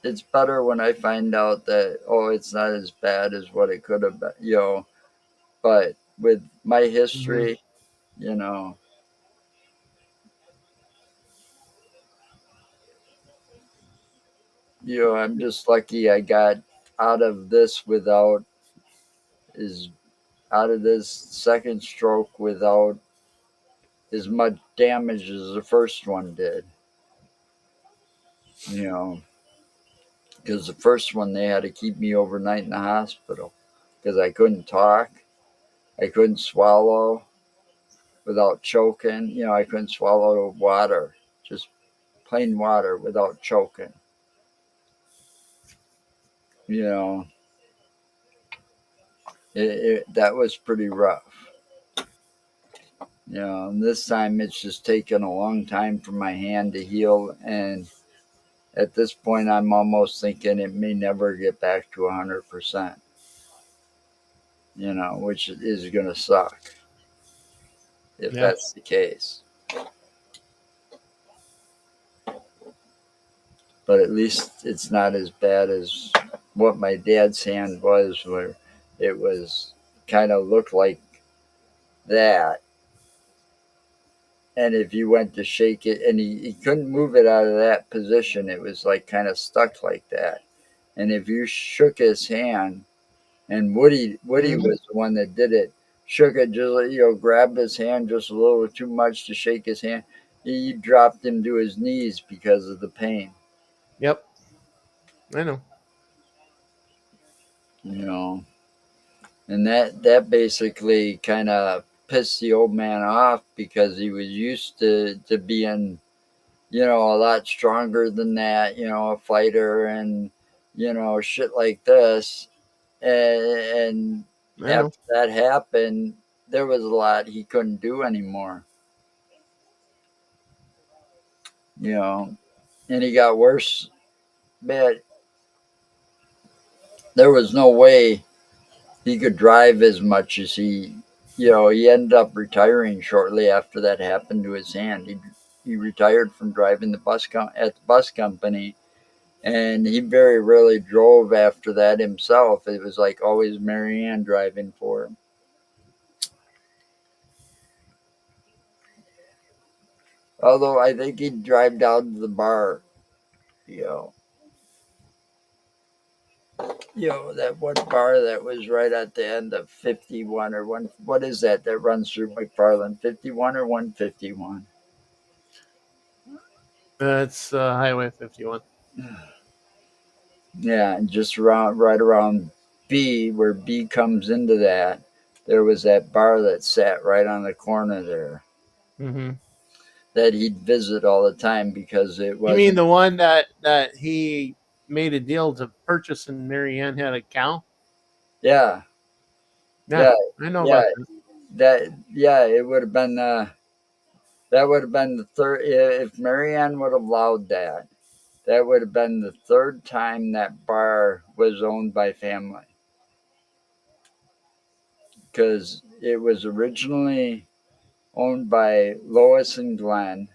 it's better when I find out that, oh, it's not as bad as what it could have been. But with my Hmm. history, you know, I'm just lucky I got out of this without is out of this second stroke without as much damage as the first one did. You know, because the first one they had to keep me overnight in the hospital because I couldn't talk, I couldn't swallow without choking. I couldn't swallow water, just plain water without choking. You know, that was pretty rough. And this time it's just taken a long time for my hand to heal, and at this point, I'm almost thinking it may never get back to 100%. Which is going to suck if Yeah. that's the case. But at least it's not as bad as what my dad's hand was, where it was kind of looked like that. And if you went to shake it, and he couldn't move it out of that position, it was like kind of stuck like that. And if you shook his hand, and Woody Hmm. was the one that did it, shook it just grabbed his hand just a little too much to shake his hand. He dropped him to his knees because of the pain. Yep. I know. You know, and that basically kind of pissed the old man off because he was used to being a lot stronger than that, a fighter and shit like this. And I know. after that happened, there was a lot he couldn't do anymore, you know, and he got worse. But there was no way he could drive as much as he ended up retiring shortly after that happened to his hand. He retired from driving at the bus company, and he very rarely drove after that himself. It was like always Marianne driving for him. Although I think he'd drive down to the bar, you know, that one bar that was right at the end of 51 or one. What is that runs through McFarland? 51 or 151? That's Highway 51. Yeah, and just right around B, where B comes into that, there was that bar that sat right on the corner there Hmm. that he'd visit all the time because it You mean wasn't. the one that he made a deal to purchase and Marianne had a cow? Yeah, Yeah, yeah, I know yeah. about this. It would have been. That would have been the third. If Marianne would have allowed that, that would have been the third time that bar was owned by family because it was originally owned by Lois and Glenn,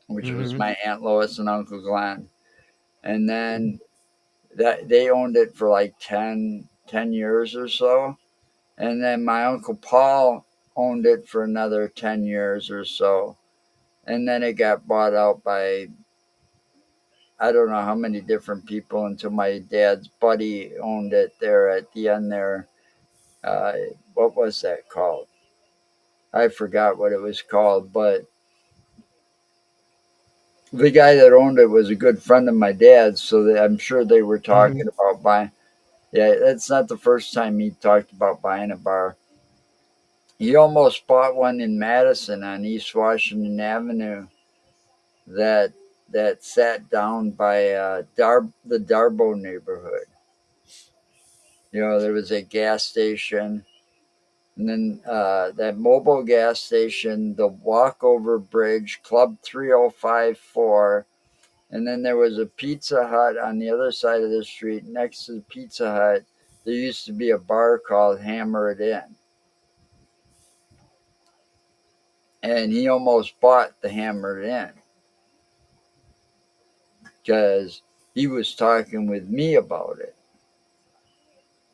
which was Hmm. my Aunt Lois and Uncle Glenn. And then that they owned it for like 10 years or so. And then my Uncle Paul owned it for another 10 years or so. And then it got bought out by I don't know how many different people until my dad's buddy owned it there at the end there. Uh, what was that called? I forgot what it was called, but the guy that owned it was a good friend of my dad's, so I'm sure they were Hmm. talking about buying. Yeah, that's not the first time he talked about buying a bar. He almost bought one in Madison on East Washington Avenue that sat down by the Darbo neighborhood. You know, there was a gas station, and then that mobile gas station, the walkover bridge, Club 3054, and then there was a Pizza Hut on the other side of the street next to the Pizza Hut. There used to be a bar called Hammer It In, and he almost bought the Hammer It In because he was talking with me about it.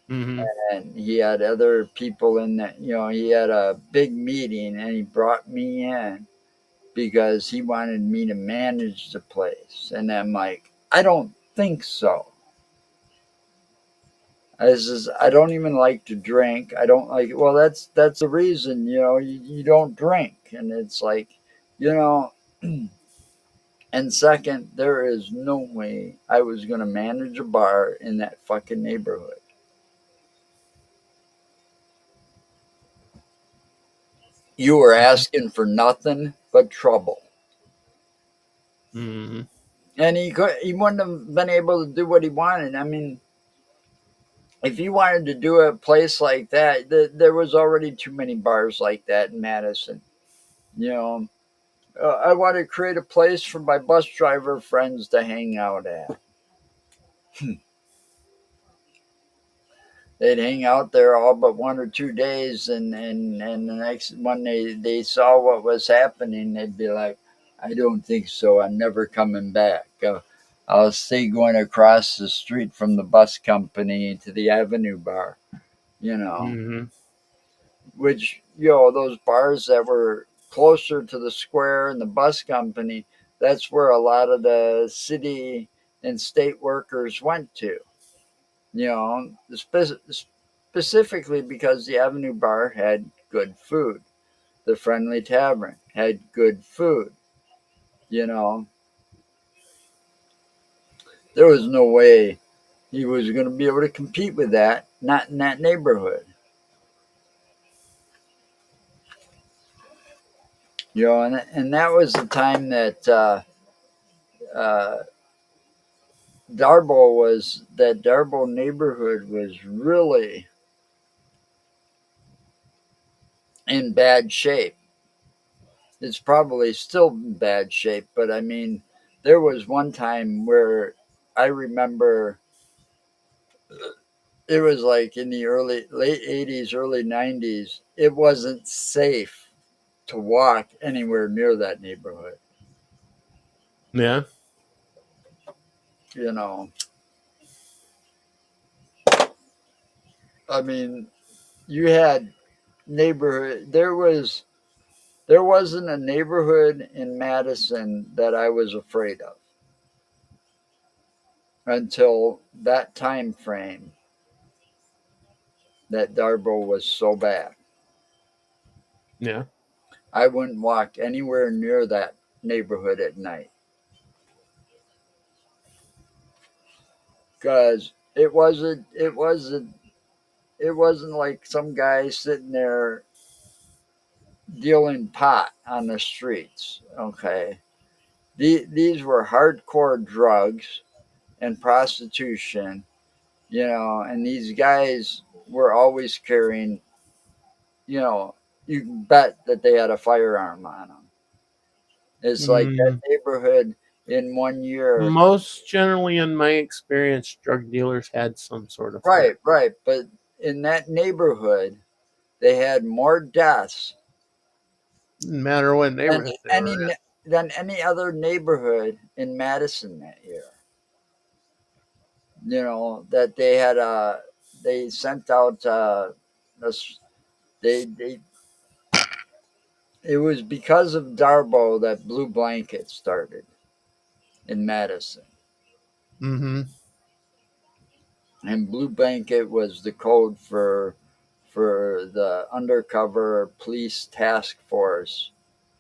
Hmm. And he had other people in that, you know, he had a big meeting and he brought me in because he wanted me to manage the place. And I'm like, I don't think so. I says, I don't even like to drink. I don't like, well, that's the reason, you know, you don't drink. And it's like, you know, and second, there is no way I was going to manage a bar in that fucking neighborhood. You were asking for nothing but trouble. Hmm. And he wouldn't have been able to do what he wanted. I mean, if he wanted to do a place like that, there was already too many bars like that in Madison. You know, I want to create a place for my bus driver friends to hang out at. They'd hang out there all but 1 or 2 days, and the next when they saw what was happening, they'd be like, "I don't think so. I'm never coming back. I'll stay going across the street from the bus company to the Avenue Bar." You know, Hmm. which, you know, those bars that were closer to the square and the bus company, that's where a lot of the city and state workers went to. You know, specifically because the Avenue Bar had good food. The Friendly Tavern had good food. You know, there was no way he was going to be able to compete with that, not in that neighborhood. You know, and that was the time that uh, Darbo neighborhood was really in bad shape. It's probably still in bad shape, but I mean, there was one time where I remember it was like in the late 80s, early 90s. It wasn't safe to walk anywhere near that neighborhood. Yeah. You know, I mean, you had neighborhood. There wasn't a neighborhood in Madison that I was afraid of until that time frame that Darbo was so bad. Yeah. I wouldn't walk anywhere near that neighborhood at night because it wasn't like some guy sitting there dealing pot on the streets. Okay, these were hardcore drugs and prostitution, you know, and these guys were always carrying, you know, you can bet that they had a firearm on them. It's like that Mm. neighborhood in 1 year. Most generally, in my experience, drug dealers had some sort of fire. Right, right. But in that neighborhood, they had more deaths No matter what than neighborhood they any were at. than any other neighborhood in Madison that year. You know that they sent out this, they it was because of Darbo that Blue Blanket started in Madison, Hmm. and Blue Blanket was the code for the undercover police task force,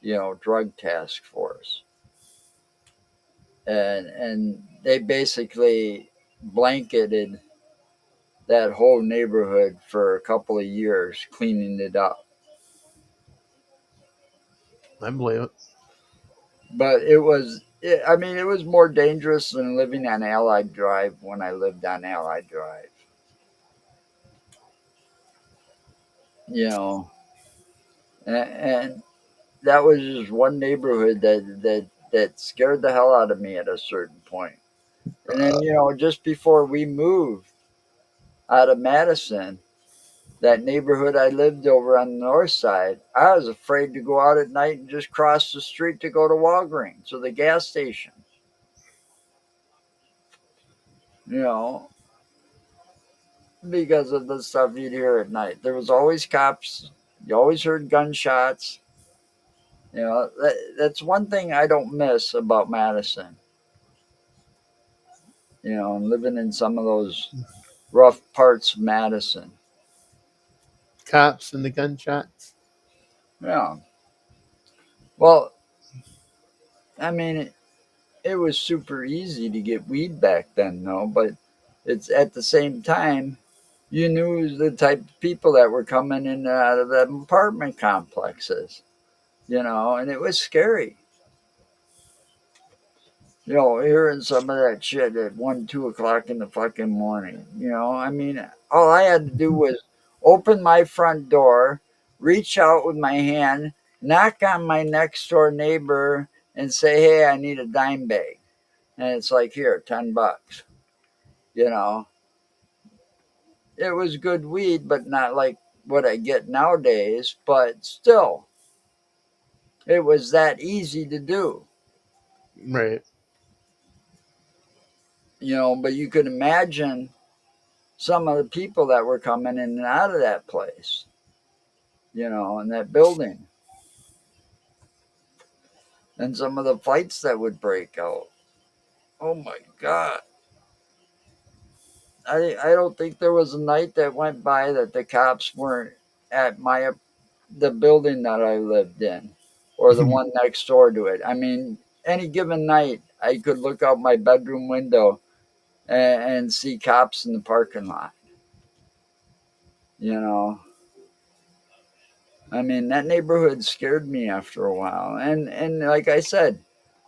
you know, drug task force. and they basically blanketed that whole neighborhood for a couple of years, cleaning it up. I believe it. But it was, I mean, it was more dangerous than living on Allied Drive when I lived on Allied Drive. You know, and that was just one neighborhood that scared the hell out of me at a certain point. And then, just before we moved out of Madison, that neighborhood I lived over on the north side, I was afraid to go out at night and just cross the street to go to Walgreens or the gas station. You know, because of the stuff you'd hear at night. There was always cops. You always heard gunshots. That's one thing I don't miss about Madison. And living in some of those rough parts of Madison. Cops and the gunshots. Yeah. Well, I mean, it was super easy to get weed back then, though. But it's at the same time, you knew the type of people that were coming in and out of the apartment complexes. And it was scary. Hearing some of that shit at 1, 2 o'clock in the fucking morning. I mean, all I had to do was open my front door, reach out with my hand, knock on my next door neighbor, and say, "Hey, I need a dime bag," and it's like, "Here, $10." You know, it was good weed, but not like what I get nowadays. But still, it was that easy to do. Right. But you could imagine some of the people that were coming in and out of that place, in that building, and some of the fights that would break out. Oh my God. I don't think there was a night that went by that the cops weren't at the building that I lived in or the one next door to it. I mean, any given night, I could look out my bedroom window and see cops in the parking lot. You know, I mean, that neighborhood scared me after a while. And like I said,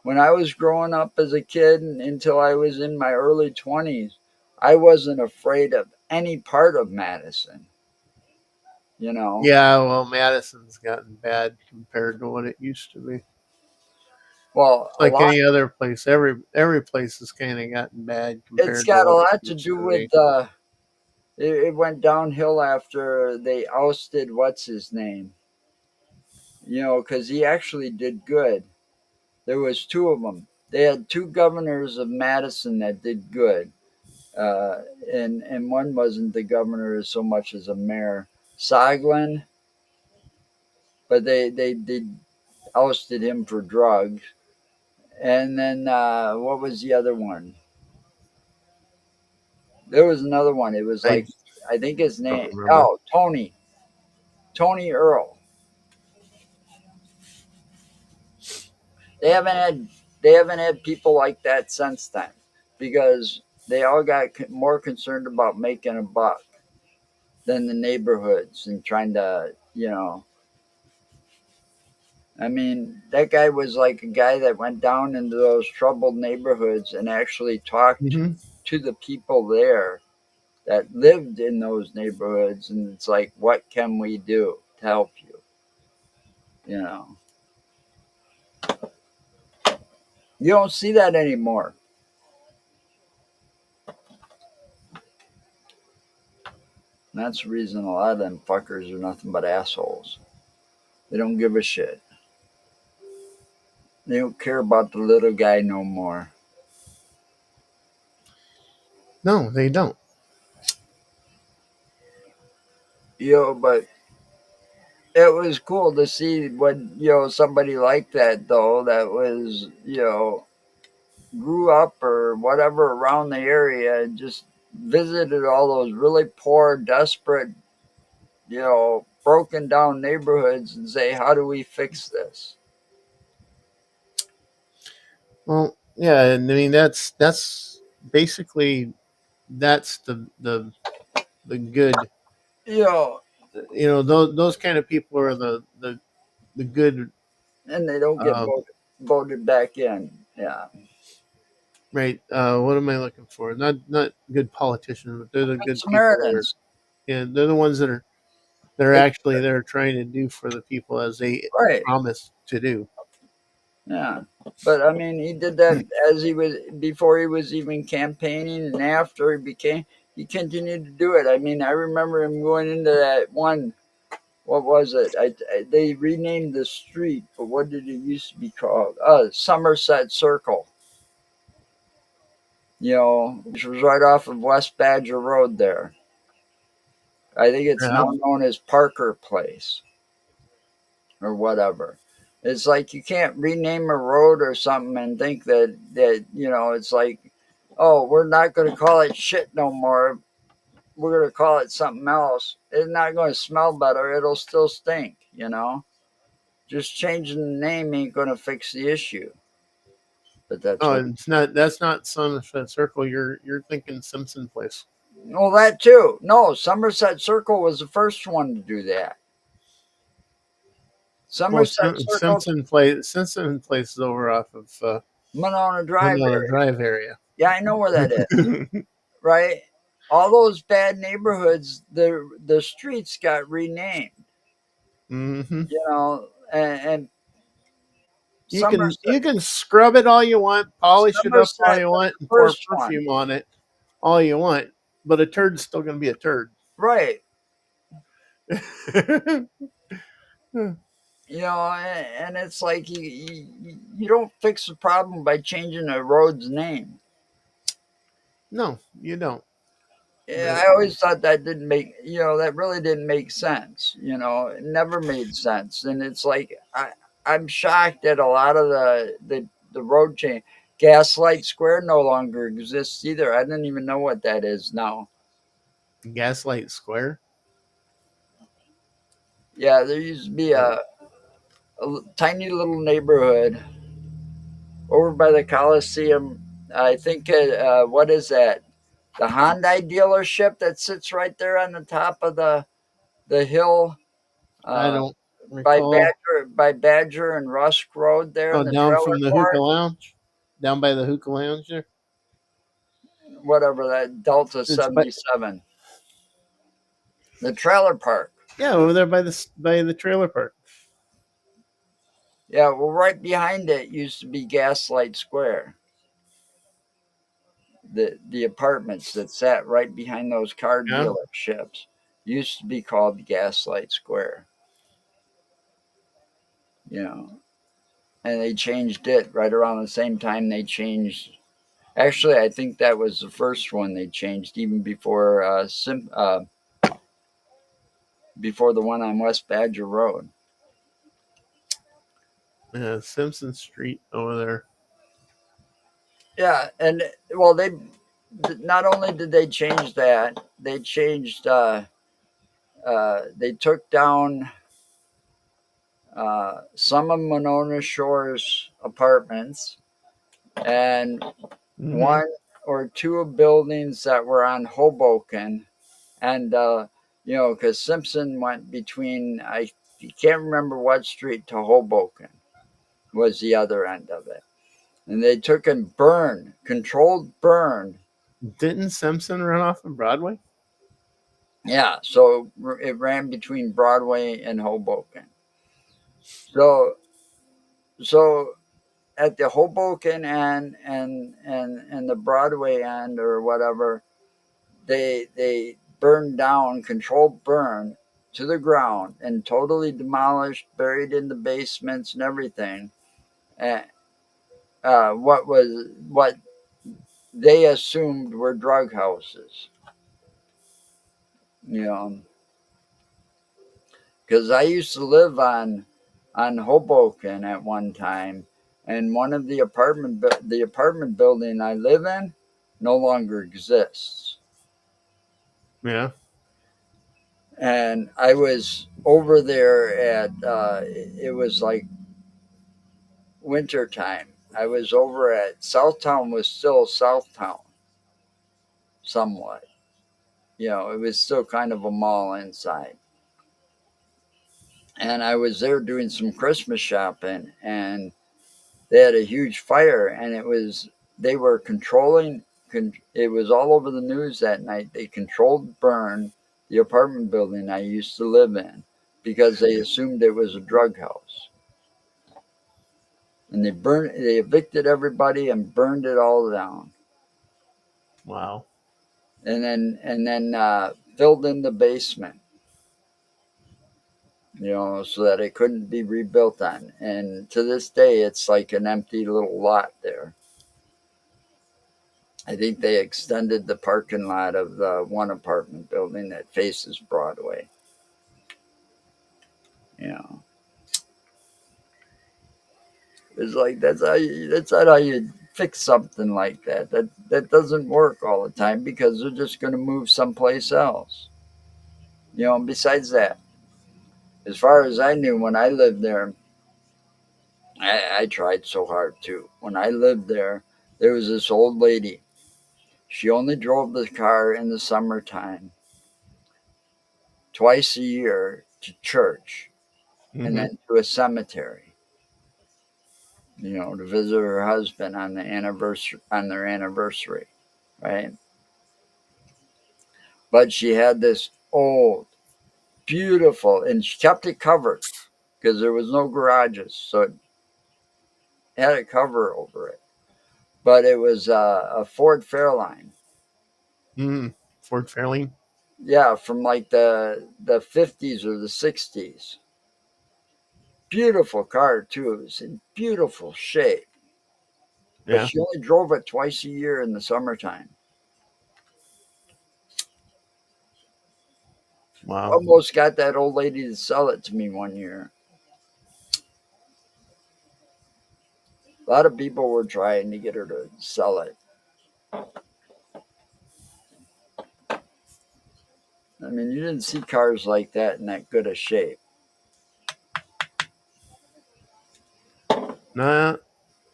when I was growing up as a kid until I was in my early 20s, I wasn't afraid of any part of Madison, you know. Yeah, well, Madison's gotten bad compared to what it used to be. Well, a Like lot, any other place, every place has kind of gotten bad it's compared to got a what it lot to used do to with, be. it went downhill after they ousted what's his name, because he actually did good. There was two of them. They had two governors of Madison that did good. uh, and one wasn't the governor so much as a mayor, Soglin, but they did ousted him for drugs. And then what was the other one? There was another one. It was I like I think his don't name. remember. Oh, Tony Earl. They haven't had they haven't had people like that since then because they all got more concerned about making a buck than the neighborhoods and trying to I mean, that guy was like a guy that went down into those troubled neighborhoods and actually talked Hmm. to the people there that lived in those neighborhoods. And it's like, what can we do to help you? You know, you don't see that anymore. And that's the reason a lot of them fuckers are nothing but assholes. They don't give a shit. They don't care about the little guy no more. No, they don't. But it was cool to see when, somebody like that, though, that was, grew up or whatever around the area and just visited all those really poor, desperate, broken down neighborhoods and say, how do we fix this? Well, Yeah, and I mean that's basically that's the good. You know, Those kind of people are the good. and they don't get Um, voted back in. Yeah. right. What am I looking for? Not good politicians, but they're the Good good people that are. Samaritans. Yeah, they're the ones that are. They're They, actually they're trying to do for the people as they right. promised to do. Yeah. But I mean, he did that as he was before he was even campaigning, and after he became, he continued to do it. I mean, I remember him going into that one. What was it? They renamed the street, but what did it used to be called? Somerset Circle. Which was right off of West Badger Road there. I think it's Yeah. now known as Parker Place or whatever. It's like you can't rename a road or something and think that it's like, oh, we're not going to call it shit no more. We're going to call it something else. It's not going to smell better. It'll still stink. Just changing the name ain't going to fix the issue. But that's Oh, what. and it's not. That's not Sunset Circle. You're thinking Simpson Place. Well, that too. No, Somerset Circle was the first one to do that. Well, Somerset Circle, Simpson Place is over off of Monona Drive Winona area. Drive area. Yeah, I know where that is. Right? All those bad neighborhoods, the streets got renamed. hmm And You can Somerset, you can scrub it all you want, polish it up all Somerset you was want, the and pour first one. perfume on it all you want, but a turd's still going to be a turd. Right. Hmm. And it's like you don't fix the problem by changing a road's name. No, you don't. Yeah, But I always thought that didn't that really didn't make sense. It never made sense. And it's like, I'm shocked that a lot of the road change, Gaslight Square no longer exists either. I didn't even know what that is now. Gaslight Square. Yeah, there used to be Uh, a tiny little neighborhood over by the Coliseum. I think, what is that? The Hyundai dealership that sits right there on the top of the hill. I Uh, don't recall. By Badger and Rusk Road there in Oh, the down trailer from the hookah court, lounge, down by the hookah lounge there. whatever that Delta It's by 77, the trailer park. yeah, over there by the trailer park. Yeah, well, right behind it used to be Gaslight Square. The apartments that sat right behind those car Yeah, dealerships used to be called Gaslight Square. You know, and they changed it right around the same time they changed. Actually, I think that was the first one they changed, even before the one on West Badger Road. yeah, Simpson Street over there. Yeah, and well, they not only did they change that, they changed. They took down some of Monona Shore's apartments and Mm-hmm. one or two buildings that were on Hoboken, and because Simpson went between I can't remember what street to Hoboken was the other end of it, and they took and controlled burn. Didn't Simpson run off of Broadway? Yeah, so it ran between Broadway and Hoboken. So at the Hoboken and the Broadway end or whatever, they burned down, controlled burn to the ground and totally demolished, buried in the basements and everything. And what they assumed were drug houses, you know, because I used to live on Hoboken at one time, and one of the apartment building I live in no longer exists. Yeah. And I was over there at it was like winter time. I was over at Southtown, was still Southtown somewhat. It was still kind of a mall inside. And I was there doing some Christmas shopping, and they had a huge fire, and they were controlling. It was all over the news that night. They controlled burn the apartment building I used to live in because they assumed it was a drug house, and they evicted everybody and burned it all down, Wow. and then filled in the basement, so that it couldn't be rebuilt on. And to this day, it's like an empty little lot there. I think they extended the parking lot of the one apartment building that faces Broadway. You know, it's like that's not how you fix something like that. That doesn't work all the time because they're just going to move someplace else. And besides that, as far as I knew when I lived there, I tried so hard too. When I lived there, there was this old lady. She only drove the car in the summertime, twice a year to church and then to a cemetery, to visit her husband on their anniversary, right? But she had this old, beautiful, and she kept it covered because there was no garages, so it had a cover over it. But it was a Ford Fairlane. Ford Fairlane. Yeah, from like the 50s or the 60s. Beautiful car too. It was in beautiful shape. But Yeah. she only drove it twice a year in the summertime. Wow. Almost got that old lady to sell it to me one year. A lot of people were trying to get her to sell it. I mean, you didn't see cars like that in that good of shape. Nah, not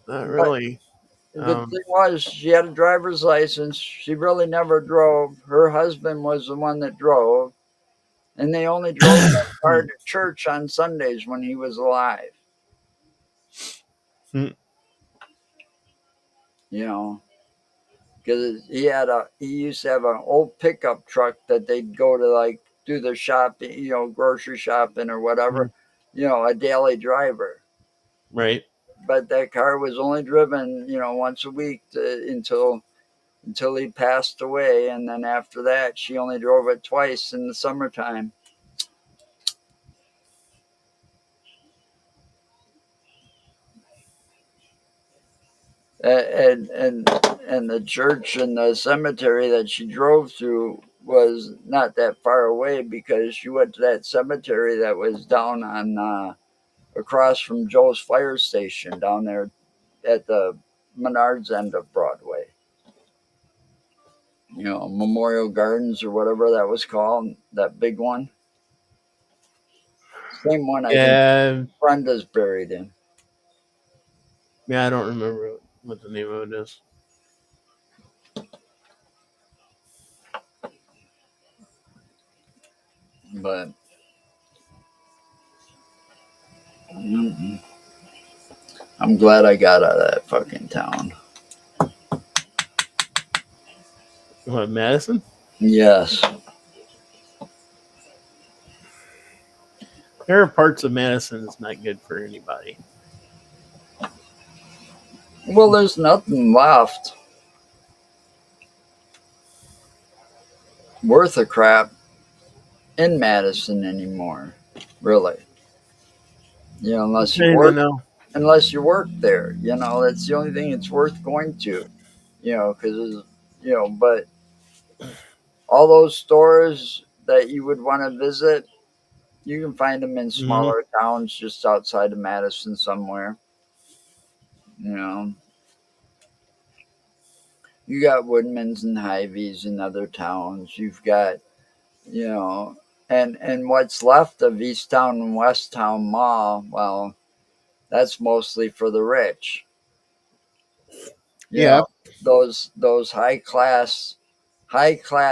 But really. the thing was, she had a driver's license. She really never drove. Her husband was the one that drove. And they only drove that car to church on Sundays when he was alive. Hmm. Because he used to have an old pickup truck that they'd go to like do their shopping, grocery shopping or whatever, a daily driver. Right. But that car was only driven, once a week until he passed away, and then after that, she only drove it twice in the summertime. And the church and the cemetery that she drove through was not that far away because she went to that cemetery that was down on across from Joe's Fire Station down there at the Menards end of Broadway. Memorial Gardens or whatever that was called, that big one. Same one I think Yeah. Brenda's buried in. Yeah, I don't remember what the name of it is. But I'm glad I got out of that fucking town. What, Madison? Yes. There are parts of Madison that's not good for anybody. Well, there's nothing left worth a crap in Madison anymore, really. Unless you work, there. That's the only thing it's worth going to. Because but all those stores that you would want to visit, you can find them in smaller towns just outside of Madison somewhere. You got Woodman's and Hy-Vee's in other towns. You've got, and what's left of Easttown and Westtown Mall, well, that's mostly for the rich. You Yeah. know, those high class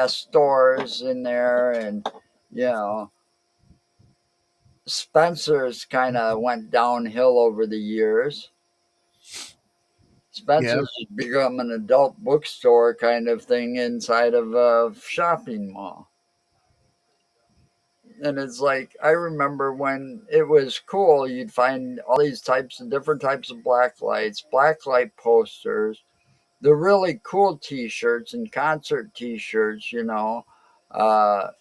stores in there, and you know, Spencer's kind of went downhill over the years. Yeah. Spencer's has become an adult bookstore kind of thing inside of a shopping mall. And it's like, I remember when it was cool, you'd find all these different types of black lights, black light posters, the really cool t-shirts and concert t-shirts, uh,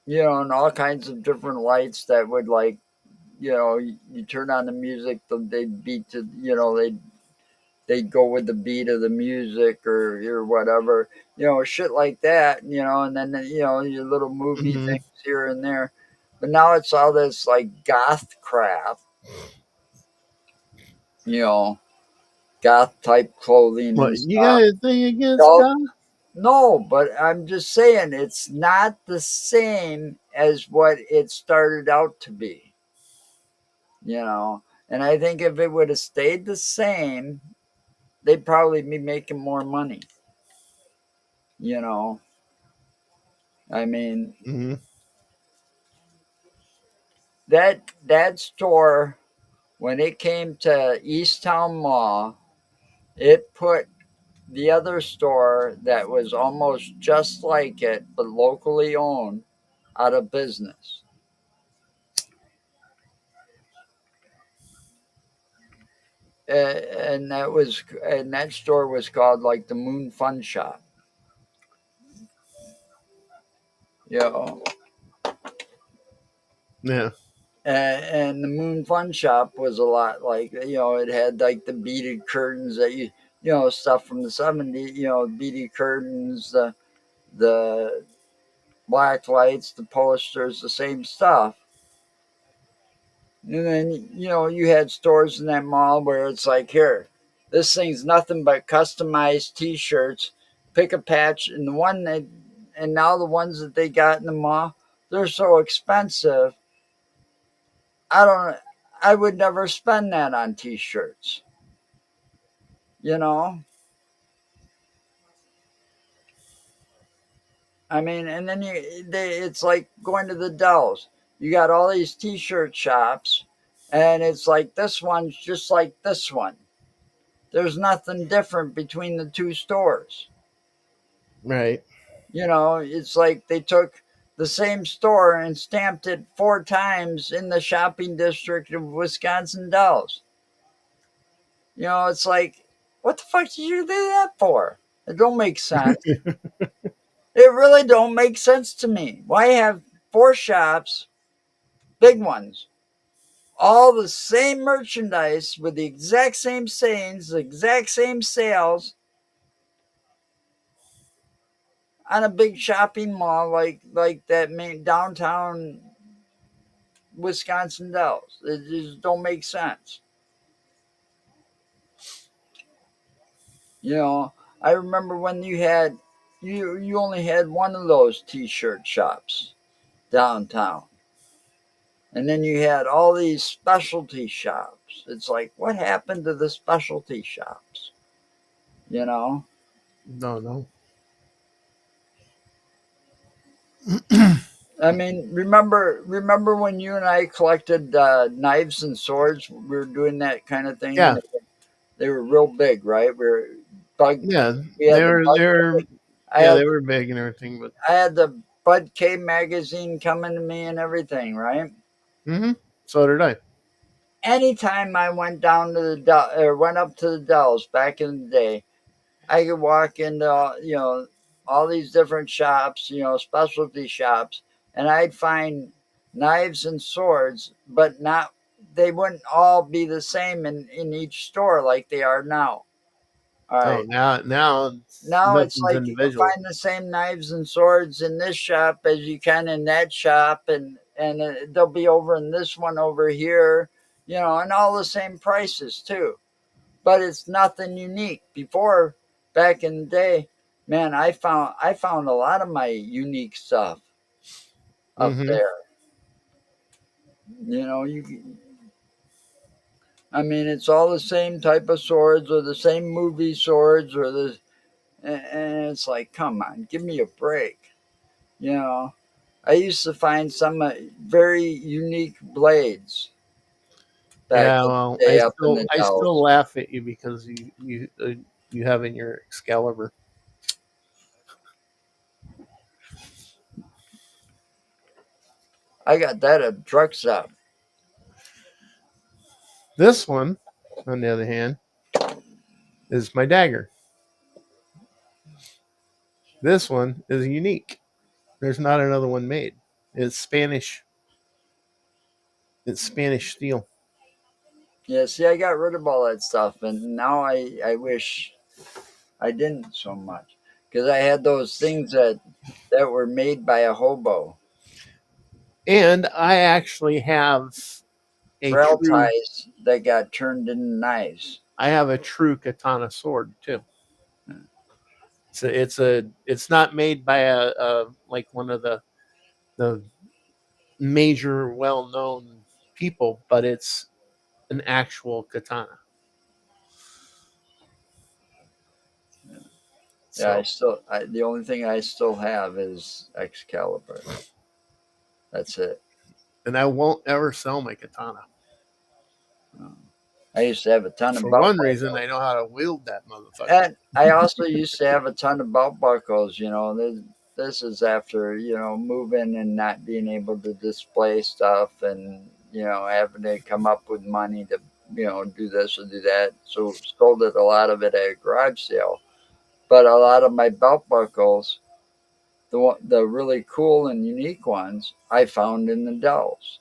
and all kinds of different lights that would like, you turn on the music, they'd beat to, they'd go with the beat of the music or whatever, shit like that, and then, your little movie Hmm. things here and there. But now it's all this like goth crap, you know, goth type clothing What and you got stuff. anything against So, God? no, but I'm just saying it's not the same as what it started out to be, you know. And I think if it would have stayed the same, they'd probably be making more money, you know. I mean, Hmm. that store, when it came to Easttown Mall, it put the other store that was almost just like it but locally owned out of business. And that store was called like the Moon Fun Shop, you know. Yeah. And the Moon Fun Shop was a lot like, it had like the beaded curtains that stuff from the 70s, beaded curtains, the black lights, the posters, the same stuff. And then, you had stores in that mall where it's like, here, this thing's nothing but customized t shirts, pick a patch. And now the ones that they got in the mall, they're so expensive. I don't, I would never spend that on t shirts, you know? I mean, and then it's like going to the Dells. You got all these t shirt shops, and it's like this one's just like this one. There's nothing different between the two stores. Right. It's like they took the same store and stamped it 4 times in the shopping district of Wisconsin Dells. It's like, what the fuck did you do that for? It don't make sense. It really don't make sense to me. Why have 4 shops, big ones, all the same merchandise with the exact same sayings, the exact same sales, on a big shopping mall like that main downtown Wisconsin Dells? It just don't make sense. You know, I remember when you only had one of those t-shirt shops downtown. And then you had all these specialty shops. It's like, what happened to the specialty shops? You know? No, no. I mean, remember when you and I collected knives and swords? We were doing that kind of thing, and Yeah. they were real big, right? Bug. Yeah. We had the Bud. I Yeah, had they were big and everything, but I had the Bud K magazine coming to me and everything, right? hmm, so did I. Anytime I went down to or went up to the Dells back in the day, I could walk into all these different shops, specialty shops, and I'd find knives and swords, but not they wouldn't all be the same in each store like they are now. All Oh, right. now Now it's nothing's like you can individual. find the same knives and swords in this shop as you can in that shop, and they'll be over in this one over here, and all the same prices too. But it's nothing unique. Before, back in the day, man, I found a lot of my unique stuff up Hmm. there. You know, you I mean, it's all the same type of swords or the same movie swords or and it's like, come on, give me a break. You know, I used to find some very unique blades back Yeah, in well, the day up in the I still Dells. laugh at you because you have in your Excalibur. I got that at truck stop. This one, on the other hand, is my dagger. This one is unique. There's not another one made. It's Spanish. It's Spanish steel. Yeah, see, I got rid of all that stuff, and now I wish I didn't so much because I had those things that were made by a hobo. And I actually have a Trail true ties that got turned into knives. I have a true katana sword too. It's not made by a like one of the major well known people, but it's an actual katana. Yeah, So the only thing I still have is Excalibur. That's it. and I won't ever sell my katana. Um, I used to have a ton of For belt one reason, buckles. I know how to wield that motherfucker. And I also used to have a ton of belt buckles. This is after moving and not being able to display stuff, and having to come up with money to do this or do that. So sold it a lot of it at a garage sale. But a lot of my belt buckles, the really cool and unique ones, I found in the Dells.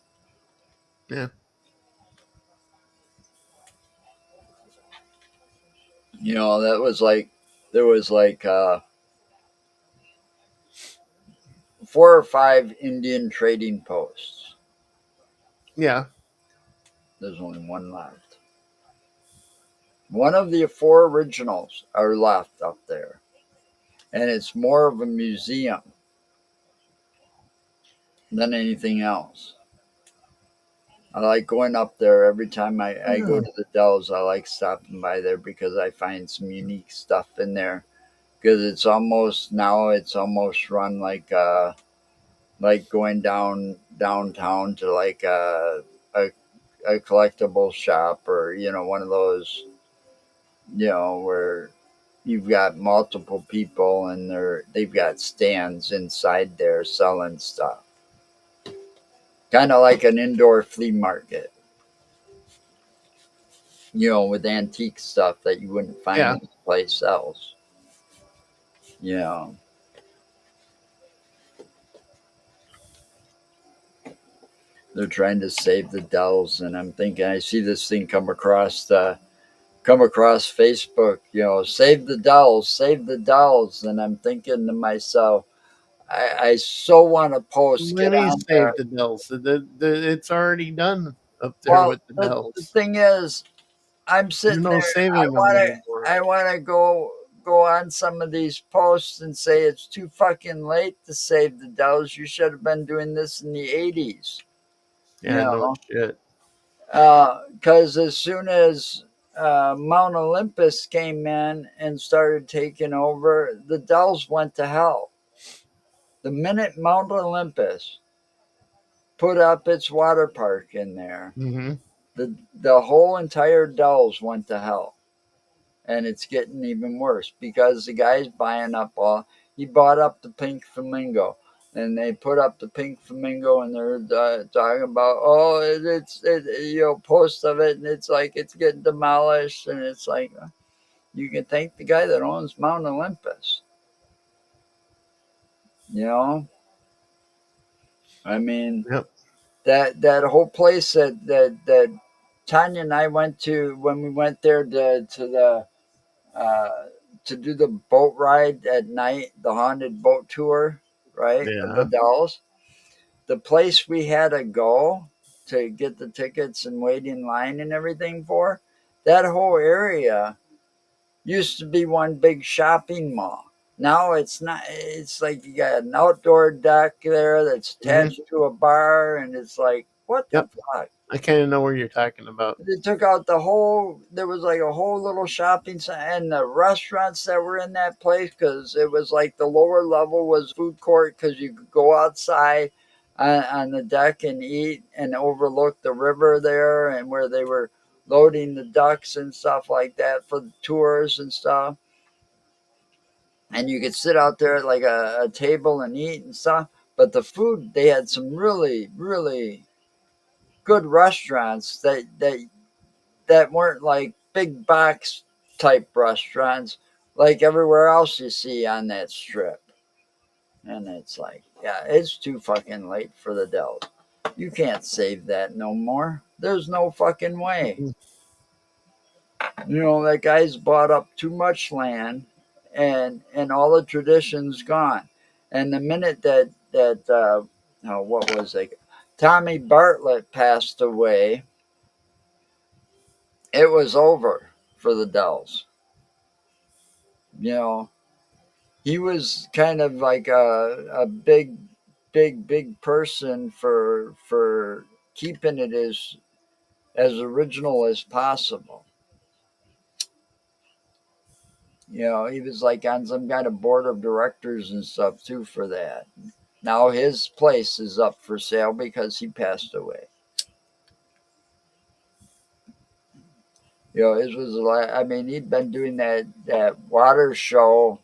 Yeah. That was like there was like 4 or 5 Indian trading posts. Yeah. There's only one left. One of the 4 originals are left up there, and it's more of a museum than anything else. I like going up there every time I go to the Dells. I like stopping by there because I find some unique stuff in there. Because it's almost run like going downtown to like a collectible shop, or one of those where you've got multiple people and they've got stands inside there selling stuff, kind of like an indoor flea market, with antique stuff that you wouldn't find Yeah. anyplace else. you know they're trying to save the Dells, and I'm thinking, I see this thing come across Facebook, save the Dells, and I'm thinking to myself, I so want to post, Let get me on there. save the Dells. It's already done up there Well, with the the Dells. thing is, I'm There's sitting no there. saving them anymore. I want to go on some of these posts and say it's too fucking late to save the Dells. You should have been doing this in the '80s. You Yeah, no know, shit. because as soon as Mount Olympus came in and started taking over, the Dells went to hell. The minute Mount Olympus put up its water park in there, Mm-hmm. the whole entire Dells went to hell. And it's getting even worse because the guy's buying up he bought up the Pink Flamingo, and they put up the Pink Flamingo, and they're talking about, post of it, and it's like it's getting demolished, and it's like, you can thank the guy that owns Mount Olympus. you know I mean, Yep. that whole place that Tanya and I went to when we went there uh, to do the boat ride at night, the haunted boat tour, right? Of the Yeah. Dells. The place we had to go to get the tickets and wait in line and everything for, that whole area used to be one big shopping mall. Now it's not. It's like you got an outdoor deck there that's Mm-hmm. attached to a bar, and it's like What the Yep. fuck? I kind of know where you're talking about. They took out the whole. There was like a whole little shopping center, and the restaurants that were in that place, because it was like the lower level was food court, because you could go outside on the deck and eat and overlook the river there, and where they were loading the ducks and stuff like that for the tours and stuff. And you could sit out there at like a table and eat and stuff. But the food, they had some really, really good restaurants that weren't like big box type restaurants like everywhere else you see on that strip. And it's like, yeah, it's too fucking late for the Dells. You can't save that no more. There's no fucking way. Mm. You know, that guy's bought up too much land, and all the tradition's gone. And the minute that oh, what was it? Tommy Bartlett passed away, it was over for the Dells. You know, he was kind of like a big person for keeping it as original as possible. You know, he was like on some kind of board of directors and stuff too for that. Now his place is up for sale because he passed away. You know, his was like, I mean, he'd been doing that water show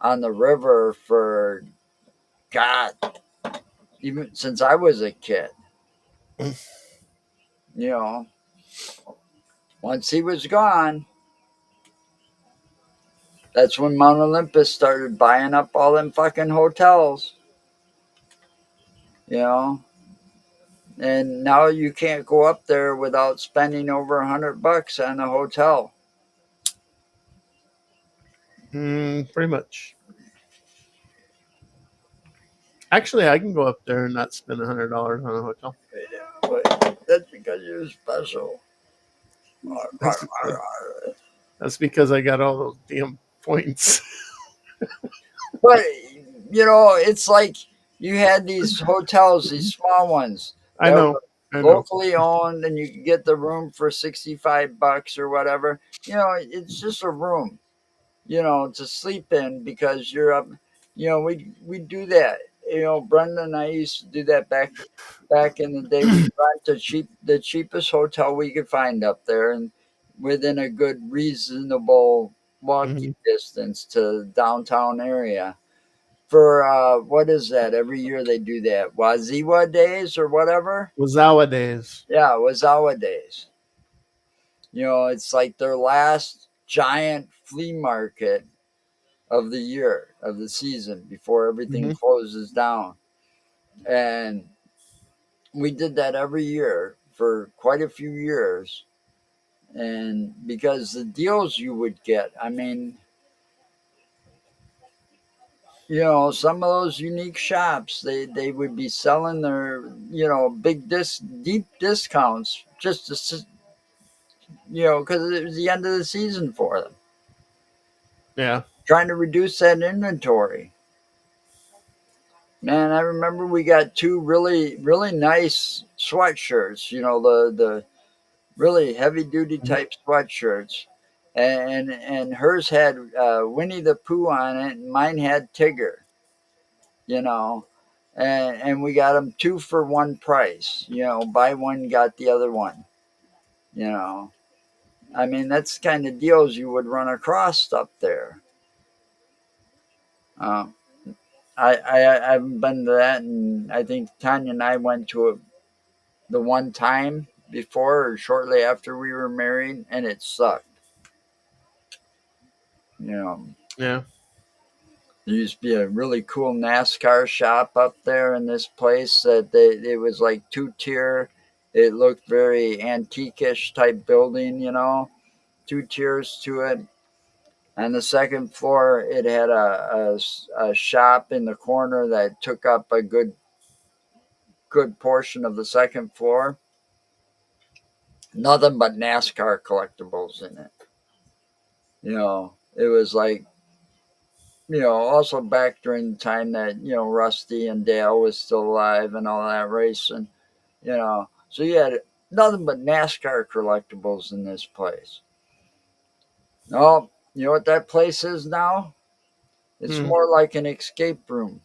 on the river for God, even since I was a kid. You know, once he was gone, that's when Mount Olympus started buying up all them fucking hotels. You know, and now you can't go up there without spending over $100 on a hotel. Pretty much. Actually, I can go up there and not spend $100 on a hotel. Yeah, but that's because you're special. That's because I got all those damn points. But you know, it's like you had these hotels, these small ones I that know. were I know. locally owned, and you could get the room for $65 or whatever. You know, it's just a room, you know, to sleep in because you're up. You know, we do that. You know, Brenda and I used to do that back in the day. We rent the cheapest hotel we could find up there, and within a good, reasonable walking Mhm. distance to the downtown area. For what is that? Every year they do that Waziwa Days or whatever. Wazawa days. Yeah, Wazawa Days. You know, it's like their last giant flea market of the year, of the season, before everything Hmm. closes down. And we did that every year for quite a few years. And because the deals you would get, I mean, you know, some of those unique shops, they would be selling their, you know, deep discounts just to, you know, because it was the end of the season for them, Yeah. trying to reduce that inventory. Man, I remember we got two really nice sweatshirts. You know, the really heavy duty type sweatshirts, and hers had Winnie the Pooh on it, and mine had Tigger. You know, and we got them two for one price. You know, buy one got the other one. You know, I mean that's the kind of deals you would run across up there. Uh, I haven't been to that, and I think Tanya and I went to it the one time before or shortly after we were married, and it sucked. You know, Yeah. there used to be a really cool NASCAR shop up there in this place that it was like two-tier. It looked very antique-ish type building, you know, two tiers to it. On the second floor, it had a shop in the corner that took up a good portion of the second floor. Nothing but NASCAR collectibles in it. You know, it was like, you know, also back during the time that, you know, Rusty and Dale was still alive and all that racing. you know. So you had nothing but NASCAR collectibles in this place. Oh, you know what that place is now? It's Hmm. more like an escape room,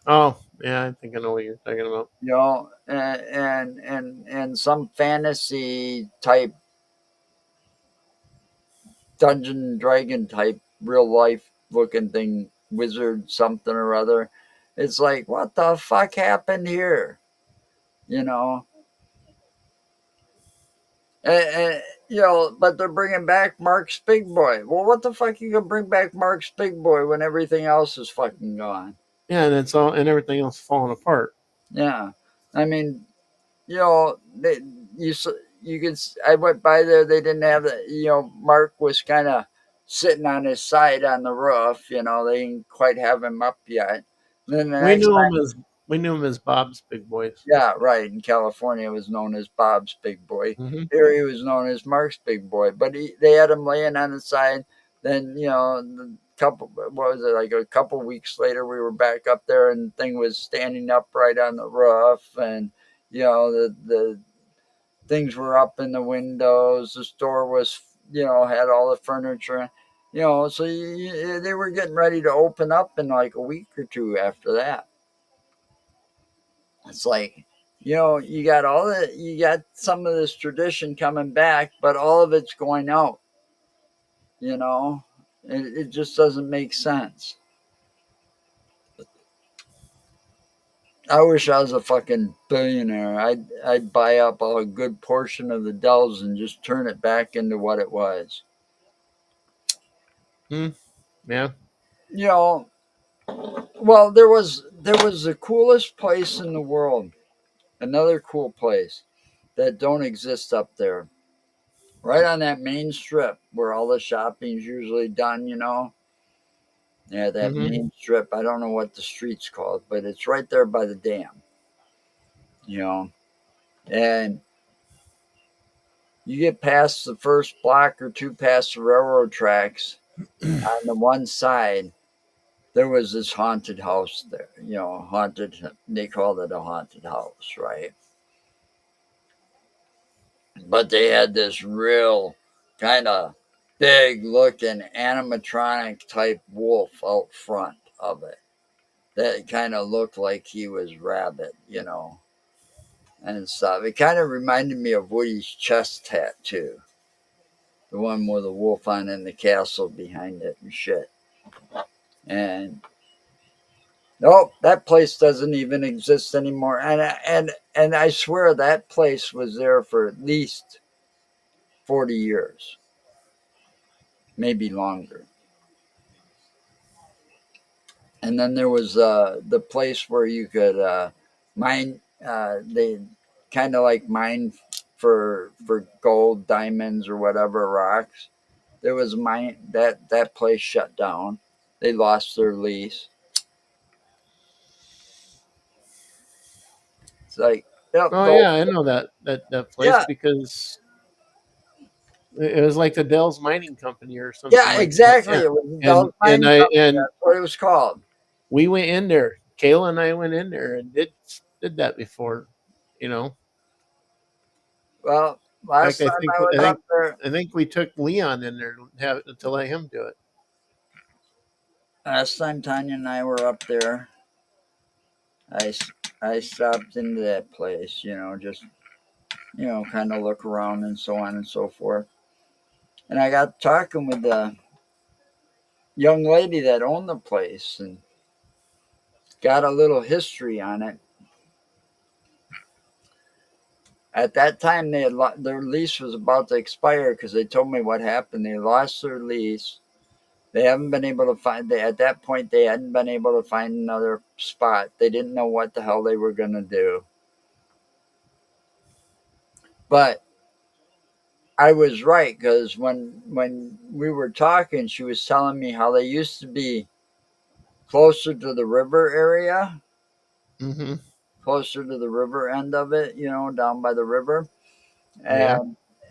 Oh, yeah, I think I know what you're talking about. you know, and some fantasy type Dungeon and Dragon type real life looking thing, wizard something or other. It's like, what the fuck happened here? You know, you know, but they're bringing back Mark's Big Boy. Well, what the fuck you gonna bring back Mark's Big Boy when everything else is fucking gone? Yeah, and it's all and everything else falling apart. Yeah, I mean, you know, you you could. I went by there. They didn't have the. You know, Mark was kind of sitting on his side on the roof. You know, they didn't quite have him up yet. Then the We next knew time, him as we knew him as Bob's Big Boys. yeah, right. In California, it was known as Bob's Big Boy. Hmm. Here, he was known as Mark's Big Boy. But they had him laying on the side. Then you know, what was it, like a couple weeks later, we were back up there, and the thing was standing upright on the roof, and you know, the things were up in the windows. The store was, you know, had all the furniture, you know. So they were getting ready to open up in like a week or two after that. It's like, you know, you got some of this tradition coming back, but all of it's going out. You know, it just doesn't make sense. I wish I was a fucking billionaire. I'd buy up a good portion of the Dells and just turn it back into what it was. Hmm. Yeah. You know, well, there was the coolest place in the world. Another cool place that don't exist up there. Right on that main strip where all the shopping's usually done, you know. Yeah, that Hmm. main strip. I don't know what the street's called, but it's right there by the dam, you know. And you get past the first block or two past the railroad tracks on the one side, there was this haunted house there, you know, haunted, they called it a haunted house, right? But they had this real kind of big looking animatronic type wolf out front of it that kind of looked like he was rabbit, you know, and stuff. It kind of reminded me of Woody's chest tattoo, the one with the wolf on and the castle behind it and shit. And nope, that place doesn't even exist anymore. And I swear that place was there for at least 40 years, maybe longer. And then there was the place where you could mine. They kind of like mine for gold, diamonds, or whatever rocks. There was mine that place shut down. They lost their lease. It's like, yep, Oh go. yeah, I know that place Yeah, because it was like the Dell's Mining Company or something yeah, like that. exactly. Yeah, It was the Dallas and Mining I Company. and That's what it was called. we went in there. Kayla and I went in there and did that before. You know, Well, in last fact, I time think I was up there, I think we took Leon in there to let him do it. last time Tanya and I were up there, I I stopped into that place. You know, just kind of look around and so on and so forth. And I got talking with the young lady that owned the place and got a little history on it. At that time, their lease was about to expire because they told me what happened. They lost their lease. They haven't been able to find. At that point, they hadn't been able to find another spot. They didn't know what the hell they were going to do. But I was right because when we were talking, she was telling me how they used to be closer to the river area, Hmm. closer to the river end of it, you know, down by the river, Yeah,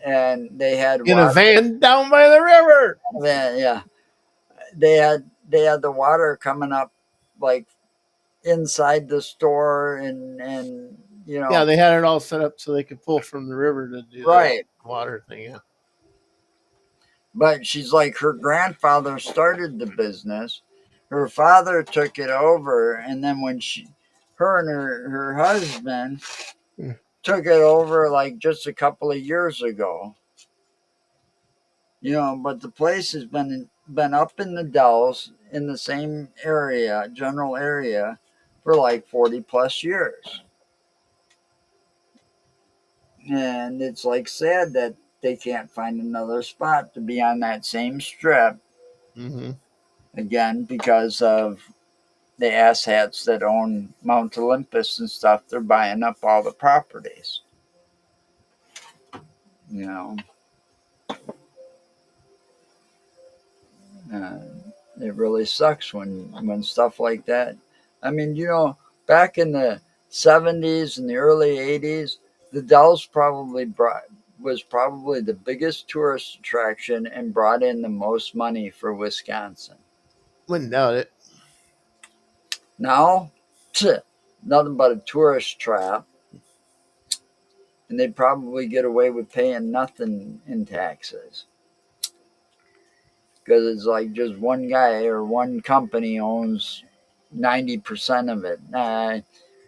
and they had in a water. van down by the river. Yeah, they had the water coming up like inside the store and you know, Yeah, they had it all set up so they could pull from the river to do the right. water thing. Yeah. But she's like, her grandfather started the business. Her father took it over, and then when her and her husband Hmm. took it over like just a couple of years ago. But the place has been up in the Dells in the same area, general area, for like 40 plus years. And it's like sad that they can't find another spot to be on that same strip Mm-hmm. again because of the asshats that own Mount Olympus and stuff. They're buying up all the properties. You know, uh, it really sucks when stuff like that. I mean, back in the 70s and the early 80s, the Dells was probably the biggest tourist attraction and brought in the most money for Wisconsin. Wouldn't doubt it. Now, nothing but a tourist trap, and they'd probably get away with paying nothing in taxes because it's like just one guy or one company owns 90% of it. Nah,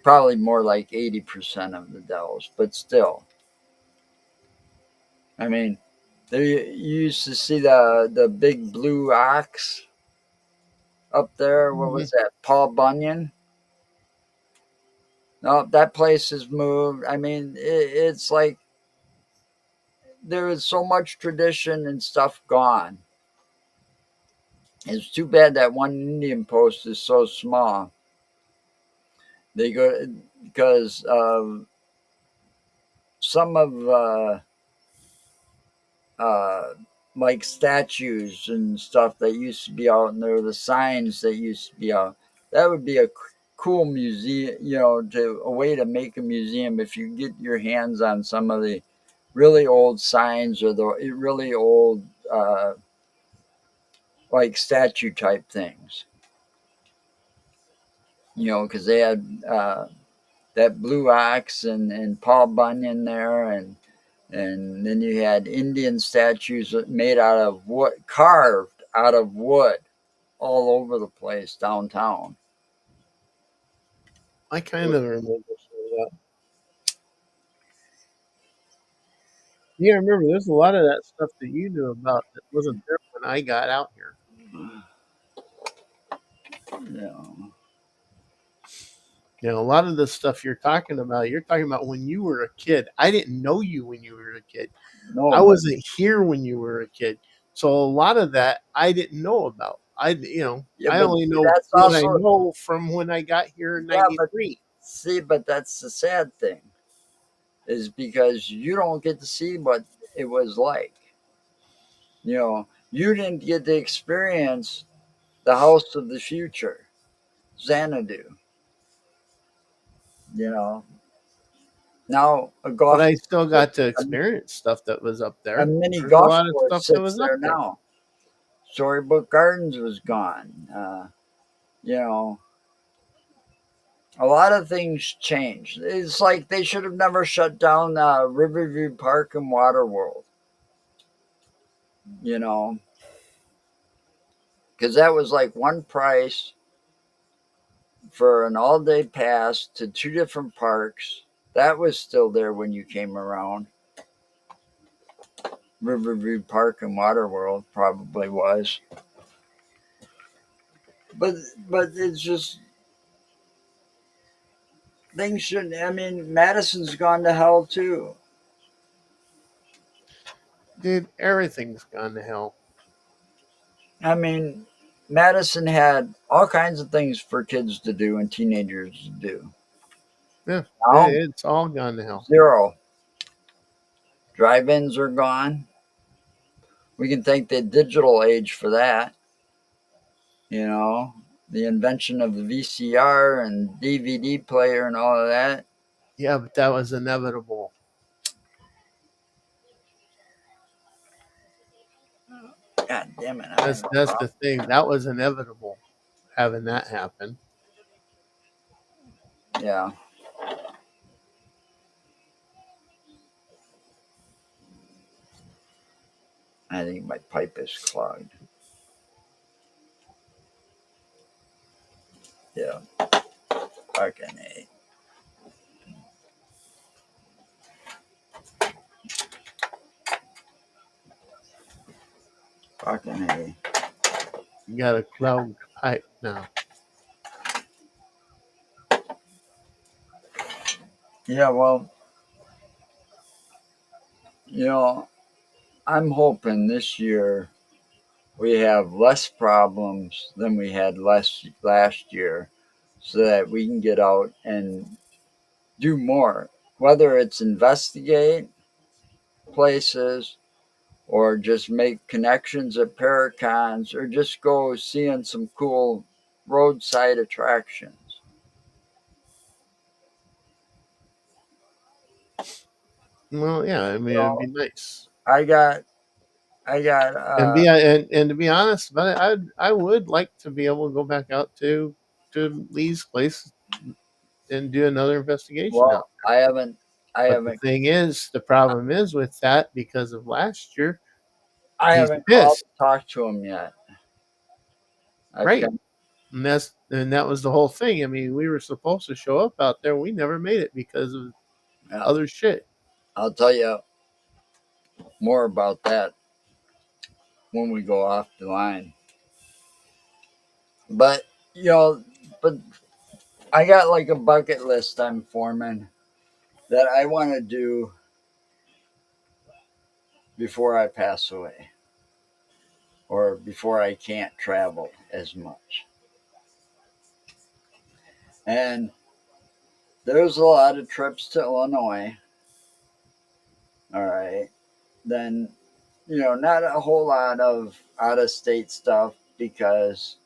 probably more like 80% of the Dells, but still. I mean, you used to see the big blue ox up there. What Mm-hmm. was that? Paul Bunyan. No, that place has moved. I mean, it's like there is so much tradition and stuff gone. It's too bad that one Indian post is so small. They go because some of uh, like statues and stuff that used to be out, and there were the signs that used to be out. That would be a cool museum, a way to make a museum if you get your hands on some of the really old signs or the really old like statue type things. Because they had that blue ox and Paul Bunyan there, and then you had Indian statues made out of wood, carved out of wood, all over the place downtown. I kind of remember some of that. Yeah, I remember there's a lot of that stuff that you knew about that wasn't there when I got out here. Yeah. A lot of the stuff you're talking about when you were a kid. I didn't know you when you were a kid. No, I but wasn't here when you were a kid. So a lot of that I didn't know about. yeah, I but only see, know that's what I also know from when I got here in yeah, but '93. see, but that's the sad thing is because you don't get to see what it was like. You didn't get to experience the house of the future, Xanadu. You know, now But I still got to experience stuff that was up a there. mini There's a golf lot of course stuff that sits was up there there. now. Storybook Gardens was gone. You know, a lot of things changed. It's like they should have never shut down Riverview Park and Waterworld. You know, because that was like one price for an all-day pass to two different parks. That was still there when you came around. Riverview Park and Waterworld probably was, but it's just things shouldn't. I mean, Madison's gone to hell too. Dude, everything's gone to hell. I mean, Madison had all kinds of things for kids to do and teenagers to do. Yeah, Now, it's all gone to hell. zero. Drive-ins are gone. We can thank the digital age for that. You know, the invention of the VCR and DVD player and all of that. Yeah, but that was inevitable. God damn it! That's the thing. That was inevitable, having that happen. Yeah. I think my pipe is clogged. Yeah, fucking A. Fucking A. You got a clogged pipe now. Yeah, well, I'm hoping this year we have less problems than we had last year so that we can get out and do more, whether it's investigate places or just make connections at Paracons or just go seeing some cool roadside attractions. Well, yeah, I mean, it'd be So nice. I got, I got, And to be honest about it, I would like to be able to go back out to Lee's place and do another investigation out. well, I But the haven't, thing is, the problem is with that because of last year, I he's haven't called pissed, to talk to him yet. I've right? got, And that was the whole thing. I mean, we were supposed to show up out there. We never made it because of yeah, other shit. I'll tell you more about that when we go off the line. But, you know, but I got like a bucket list I'm forming that I want to do before I pass away or before I can't travel as much. And there's a lot of trips to Illinois. All right. Then, not a whole lot of out of state stuff because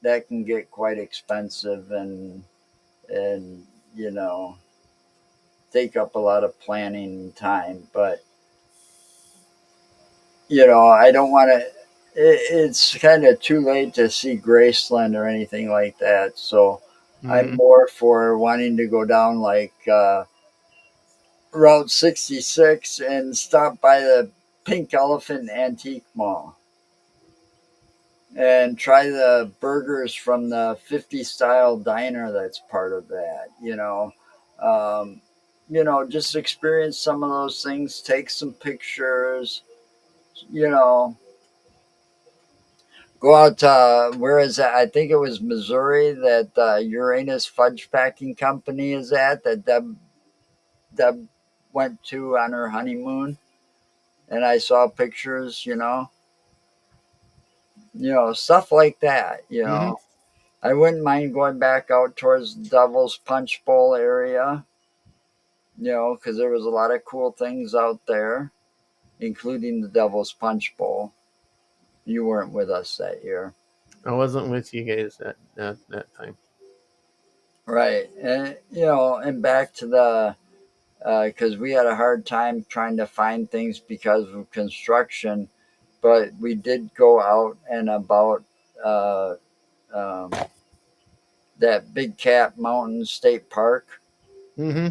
that can get quite expensive and you know take up a lot of planning time. But I don't want to. It's kind of too late to see Graceland or anything like that. So I'm Hmm. more for wanting to go down like Route 66 and stop by the Pink Elephant Antique Mall and try the burgers from the 50 style diner that's part of that. Um, just experience some of those things, take some pictures, you know, go out to where is that? I think it was Missouri that Uranus Fudge Packing Company is at that Deb went to on her honeymoon, and I saw pictures. Stuff like that. Hmm. I wouldn't mind going back out towards Devil's Punch Bowl area. Because there was a lot of cool things out there, including the Devil's Punch Bowl. You weren't with us that year. I wasn't with you guys that time. Right. And back to the because we had a hard time trying to find things because of construction, but we did go out and about uh, um, that Big Cat Mountain State Park. Hmm.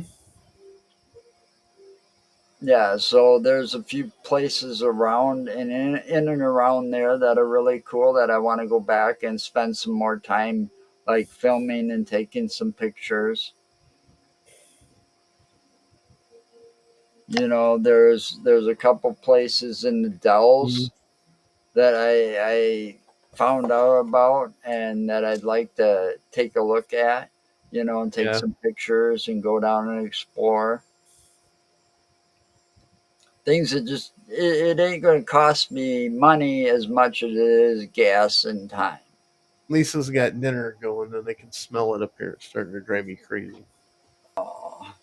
Yeah, so there's a few places around and in and around there that are really cool that I want to go back and spend some more time like filming and taking some pictures. There's a couple places in the Hmm. Dells that I found out about and that I'd like to take a look at, and take Yeah. some pictures and go down and explore. Things that just it ain't going to cost me money as much as it is gas and time. Lisa's got dinner going, and they can smell it up here. It's starting to drive me crazy. Oh,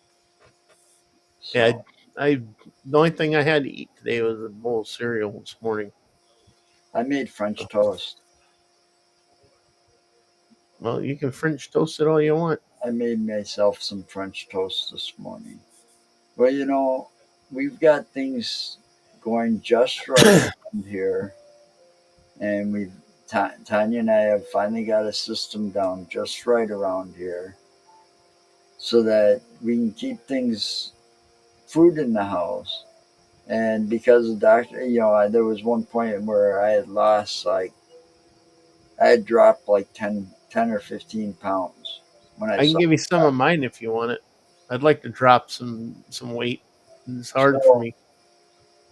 Yeah, so I the only thing I had to eat today was a bowl of cereal this morning. I made French toast. Well, you can French toast it all you want. I made myself some French toast this morning. Well, we've got things going just right around here, and Tanya and I have finally got a system down just right around here, so that we can keep things food in the house And because of doctor, there was one point where I had lost like I had dropped like 10 or 15 pounds when I I can saw. give you some of mine if you want it. I'd like to drop some weight. It's hard for So me.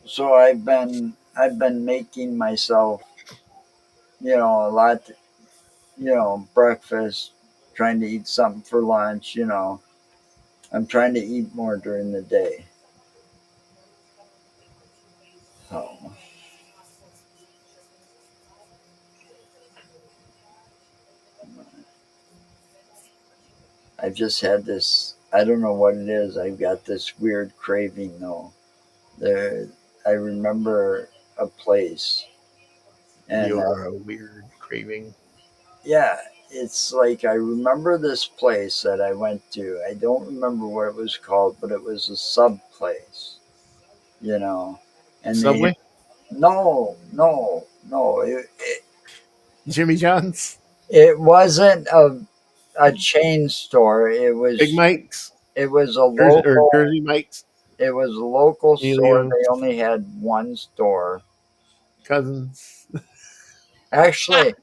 so I've been making myself, a lot, breakfast, trying to eat something for lunch. I'm trying to eat more during the day. So I've just had this. I don't know what it is. I've got this weird craving though. There, I remember a place, and You're a weird craving. yeah, it's like I remember this place that I went to. I don't remember what it was called, but it was a sub place, you know. And they Subway? no, no, no. Jimmy John's? It wasn't a chain store. Big Mike's? It was a Or local Jersey Mike's? it was a local store. Elio? They only had one store. Cousins? Actually,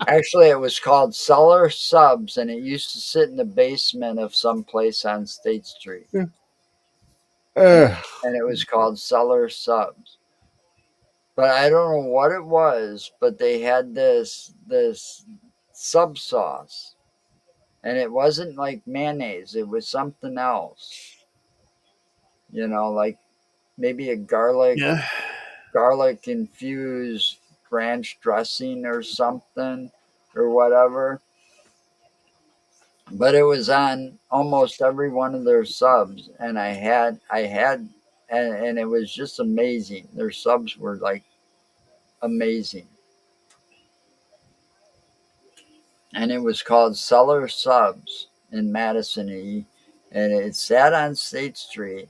Actually, it was called Cellar Subs, and it used to sit in the basement of some place on State Street, and, Ugh. and it was called Cellar Subs. But I don't know what it was, but they had this sub sauce, and it wasn't like mayonnaise; it was something else. Like maybe a Yeah. garlic infused ranch dressing or something, or whatever. But it was on almost every one of their subs, and and it was just amazing. Their subs were like amazing, and it was called Cellar Subs in Madison, and it sat on State Street,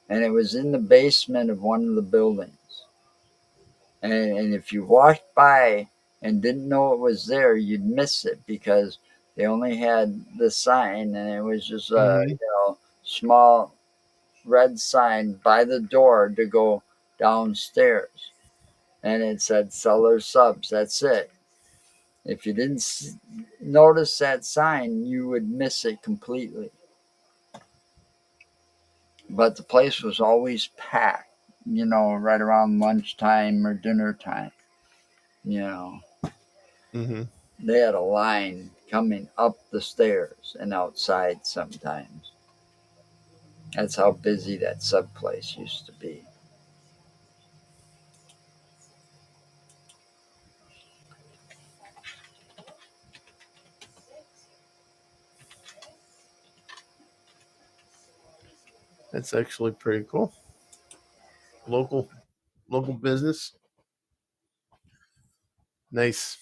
and it was in the basement of one of the buildings. And if you walked by and didn't know it was there, you'd miss it because they only had the sign, and it was just a Hmm. small red sign by the door to go downstairs, and it said Cellar Subs. That's it. If you didn't notice that sign, you would miss it completely. But the place was always packed, right around lunchtime or dinner time. You know, Hmm. they had a line coming up the stairs and outside sometimes. That's how busy that sub place used to be. That's actually pretty cool. Local local business. Nice.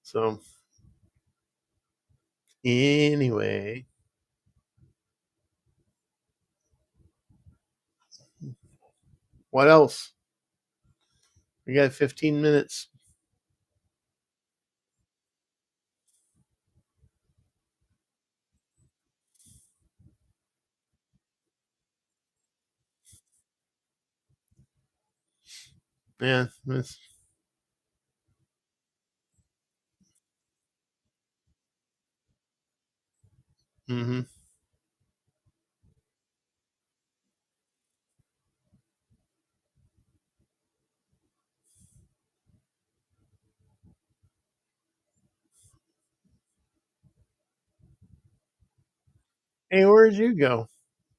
So anyway, what else? We got 15 minutes. Yeah. Mm-hmm. Hey, where'd you go?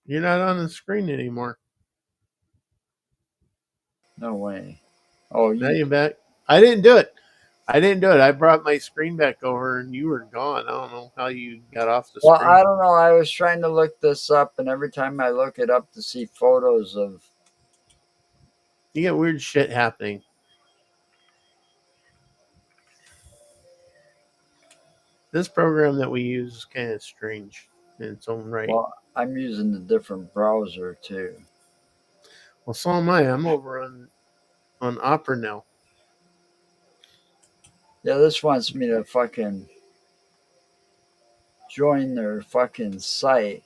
You're not on the screen anymore. No way. Oh, Now you're back. I didn't do it. I didn't do it. I brought my screen back over and you were gone. I don't know how you got off the well, screen. I don't know. I was trying to look this up, and every time I look it up to see photos of. You get weird shit happening. This program that we use is kind of strange in its own right. Well, I'm using a different browser too. Well, so am I. I'm over on Opera now. Yeah, this wants me to fucking join their fucking site.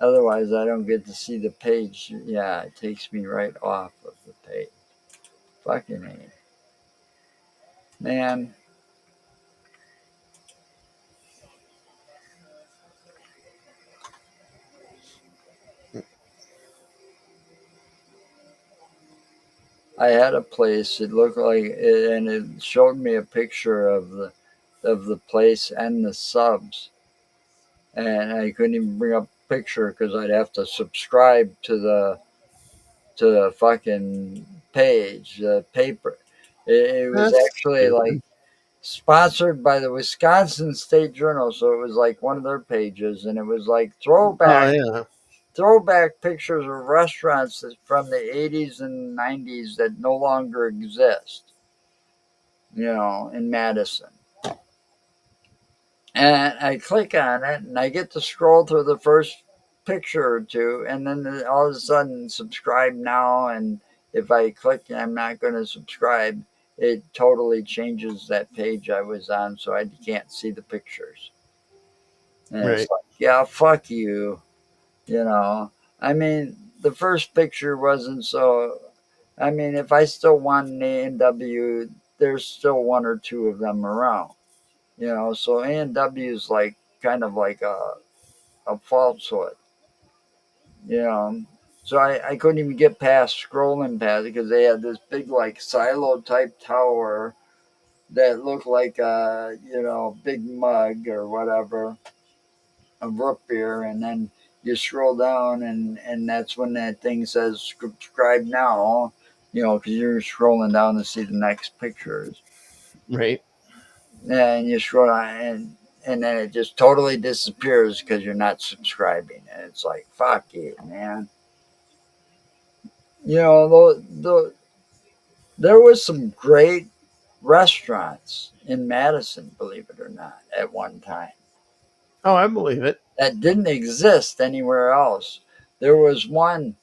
Otherwise, I don't get to see the page. Yeah, it takes me right off of the page. Fucking A. Man. I had a place. It looked like, and it showed me a picture of the place and the subs, and I couldn't even bring up a picture because I'd have to subscribe to the fucking page, the paper. It was That's actually like stupid. sponsored by the Wisconsin State Journal, so it was like one of their pages, and it was like Oh yeah. throwback pictures of restaurants from the 80s and 90s that no longer exist, in Madison. And I click on it and I get to scroll through the first picture or two, and then all of a sudden, subscribe now. And if I click, I'm not going to subscribe, it totally changes that page I was on, so I can't see the pictures. And it's Right. like, yeah, fuck you. You know, I mean, the first picture wasn't so. I mean, if I still want an A&W, there's still one or two of them around. So A&W is like kind of like a falsehood. You know, so I couldn't even get past scrolling past it because they had this big like silo type tower that looked like a big mug or whatever of root beer, and then you scroll down, and that's when that thing says subscribe now, because you're scrolling down to see the next pictures, Right. and you scroll down, and then it just totally disappears because you're not subscribing, and it's like fuck you, man. There was some great restaurants in Madison, believe it or not, at one time Oh, I believe it. that didn't exist anywhere else. There was one.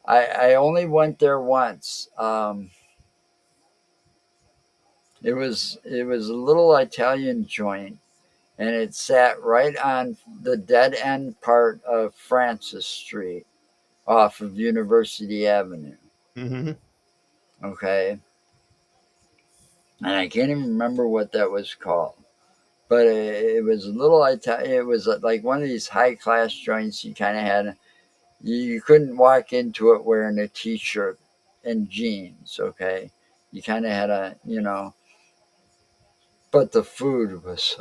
I only went there once. It was a little Italian joint, and it sat right on the dead end part of Francis Street, off of University Avenue. Hmm. Okay, and I can't even remember what that was called, but it was a little Italian. It was like one of these high class joints. You kind of had. You couldn't walk into it wearing a t-shirt and jeans. Okay, you kind of had but the food was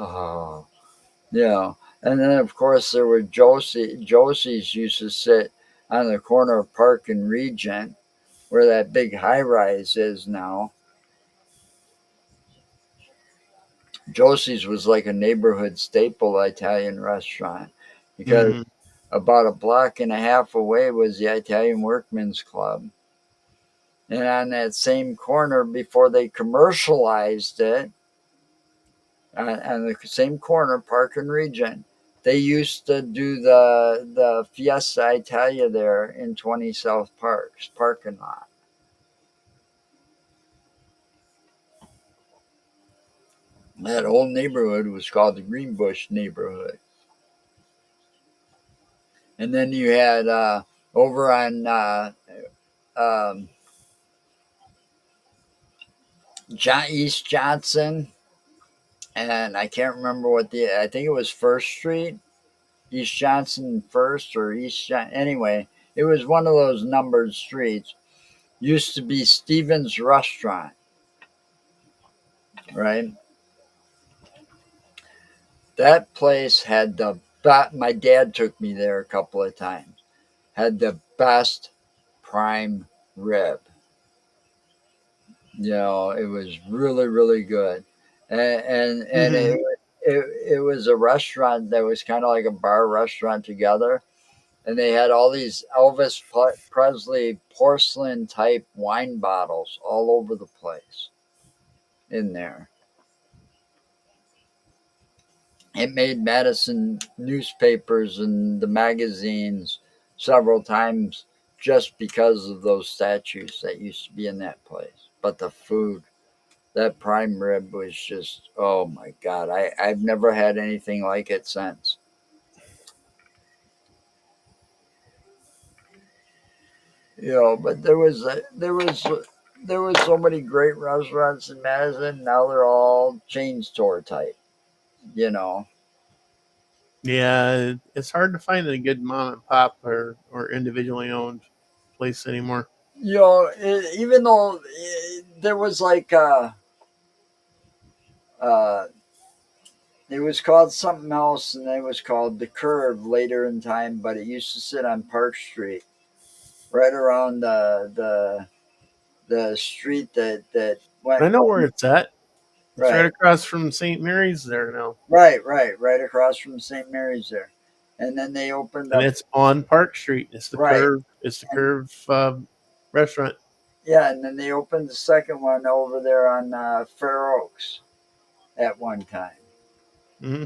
and then of course there were Josie's used to sit on the corner of Park and Regent where that big high rise is now. Josie's was like a neighborhood staple Italian restaurant because Hmm. about a block and a half away was the Italian Workmen's Club. And on that same corner, before they commercialized it, on the same corner, Park and Regent, they used to do the Fiesta Italia there in 20 South Park's parking lot. That whole neighborhood was called the Greenbush neighborhood. And then you had over on um, East Johnson, and I can't remember I think it was First Street, East Johnson First or anyway, it was one of those numbered streets. Used to be Stevens Restaurant, right? That place had my dad took me there a couple of times. Had the best prime rib. It was really, really good. And Hmm. it was a restaurant that was kind of like a bar restaurant together. And they had all these Elvis Presley porcelain type wine bottles all over the place in there. It made Madison newspapers and the magazines several times just because of those statues that used to be in that place. But the food That prime rib was just, oh my God. I've never had anything like it since. But there was so many great restaurants in Madison. Now they're all chain store type. You know, Yeah, it's hard to find a good mom and pop or individually owned place anymore. even though there was like uh, it was called something else, and it was called the Curve later in time, but it used to sit on Park Street, right around the street that I went know where it's at. It's right right, across from St. Mary's there now, right across from St. Mary's there, and then they opened and up it's on Park Street. It's the right, Curve. It's the and Curve restaurant. yeah, and then they opened the second one over there on Fair Oaks at one time. Hmm.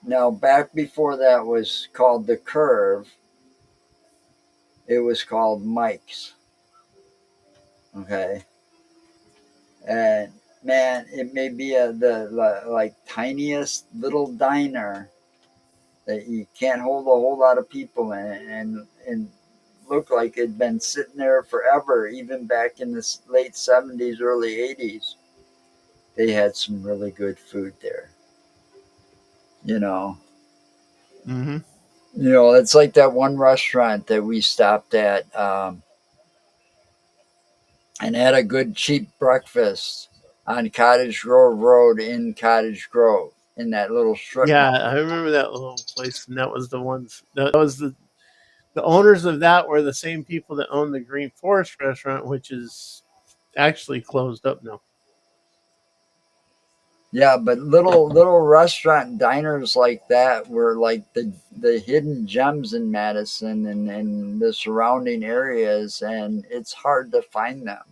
Now, back before that was called the Curve, it was called Mike's. Okay, and man, it may be the like tiniest little diner that you can't hold a whole lot of people in, and looked like it'd been sitting there forever, even back in the late '70s, early '80s. They had some really good food there. You know, Hmm. it's like that one restaurant that we stopped at and had a good cheap breakfast on Cottage Grove Road in Cottage Grove in that little strip Yeah, mall. I remember that little place, and that was the ones. That was the owners of that were the same people that own the Green Forest restaurant, which is actually closed up now. Yeah, but little restaurant diners like that were like the hidden gems in Madison and the surrounding areas, and it's hard to find them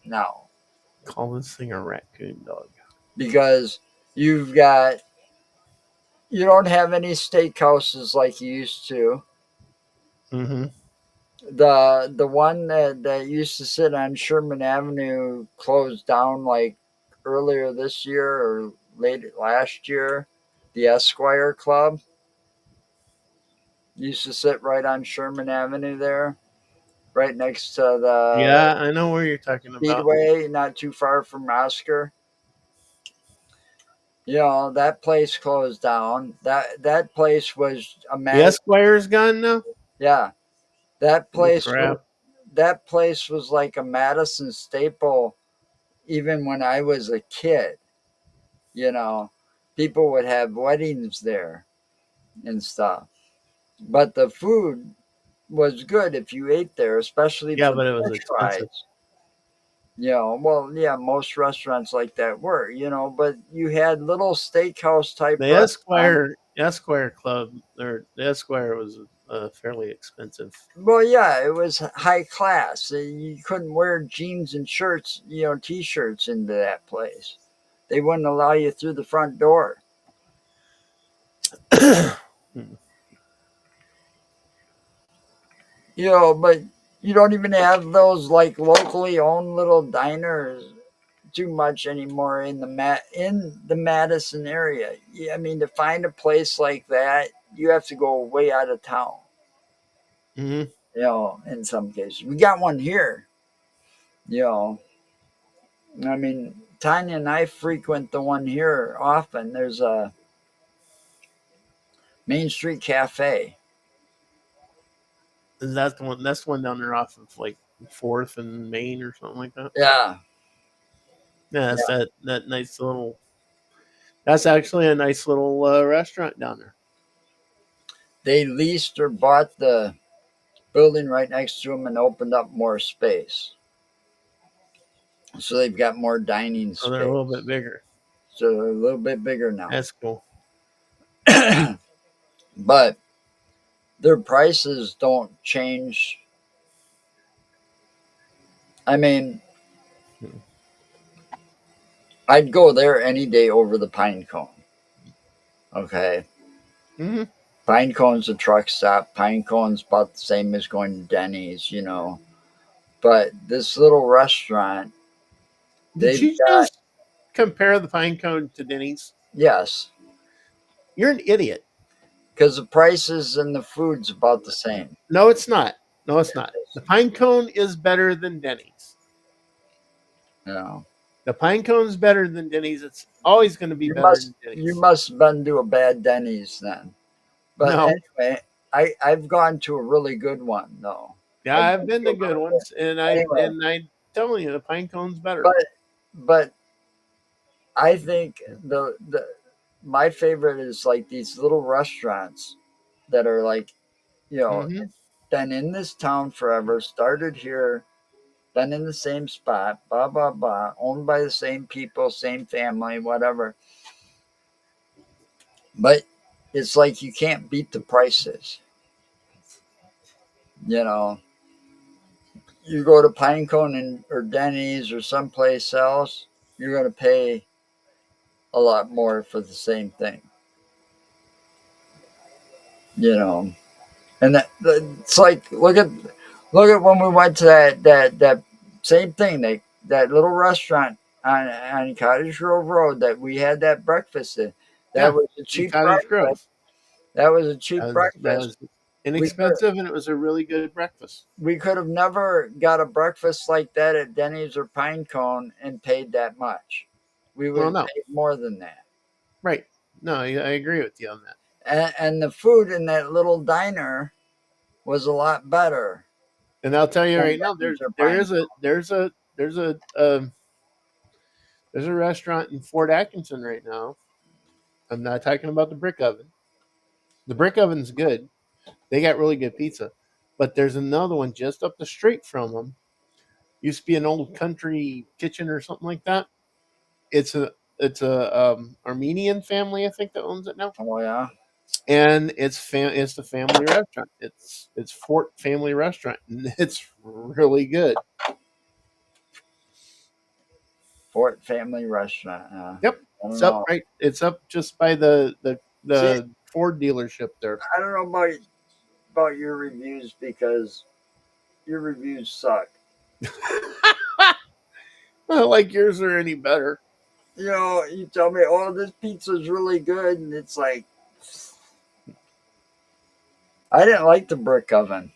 now Call this thing a raccoon dog. because you've got you don't have any steakhouses like you used to. Hmm. The one that used to sit on Sherman Avenue closed down like earlier this year or late last year. The Esquire Club used to sit right on Sherman Avenue there, right next to the Yeah, I know where you're talking about. Speedway, not too far from Oscar. That place closed down. That place was a The Madison. Esquire's gone now. Yeah, that Oh place was crap! that place was like a Madison staple even when I was a kid. You know, people would have weddings there and stuff. But the food was good if you ate there, especially Yeah, for the but it was French expensive. fries. Well, yeah, most restaurants like that were, but you had little steakhouse type The restaurants. Esquire Club, or the Esquire was fairly expensive. Well, yeah, it was high class. You couldn't wear jeans and shirts, t-shirts into that place. They wouldn't allow you through the front door. Hmm. But you don't even have those like locally owned little diners too much anymore in the Madison area. Yeah, I mean, to find a place like that, you have to go way out of town. Hmm. In some cases, we got one here. You know, I mean, Tanya and I frequent the one here often. There's a Main Street Cafe. Is that the one? That's the one down there off of like Fourth and Main or something like that. Yeah, Yeah, that's yeah. that nice little. That's actually a nice little restaurant down there. They leased or bought the building right next to them and opened up more space. So they've got more dining So they're a little bit space. bigger. So they're a little bit bigger now. That's cool. But their prices don't change. I mean, Hmm. I'd go there any day over the Pine Cone. Okay. Hmm. Pine Cone's a truck stop. Pine Cone's about the same as going to Denny's. But this little restaurant Did They've you got, just compare the pine cone to Denny's? yes, You're an idiot. because the prices and the food's about the same. No, it's not. No, it's not. The pine cone is better than Denny's. You know, The pine cone's better than Denny's. It's always going to be better than you Denny's. must have been to a bad Denny's then. But No. anyway, I've gone to a really good one though. Yeah, I've been to good ones, and Anyway, I telling you, the pine cone's better. but I think the my favorite is like these little restaurants that are like, you know, Mm-hmm. been in this town forever, started here, been in the same spot, blah blah blah, owned by the same people, same family, whatever. But it's like you can't beat the prices. You know, you go to Pinecone or Denny's or someplace else, you're going to pay a lot more for the same thing. You know, and it's like look at when we went to that same thing, that little restaurant on Cottage Grove Road that we had that breakfast in. That Yeah, was a in cheap Cottage breakfast. Grove. That was a cheap That breakfast. was We could inexpensive, and it was a really good breakfast. we could have never got a breakfast like that at Denny's or Pinecone and paid that much. We would Well, have no, paid more than that. right? No, I agree with you on that. And the food in that little diner was a lot better And I'll tell you than right now, Denny's or Pinecone. there's a restaurant in Fort Atkinson right now. I'm not talking about the brick oven. The brick oven's good. They got really good pizza. But there's another one just up the street from them. Used to be an old country kitchen or something like that. It's a Armenian family, I think, that owns it now, Oh yeah, and it's the family restaurant. It's Fort Family Restaurant, and it's really good. Fort Family Restaurant. Yep, I don't it's up know. right. It's up just by the See, Ford dealership there. I don't know about your reviews because your reviews suck. Not like yours are any better. You know, you tell me, "Oh, this pizza's really good," and it's like, I didn't like the brick oven.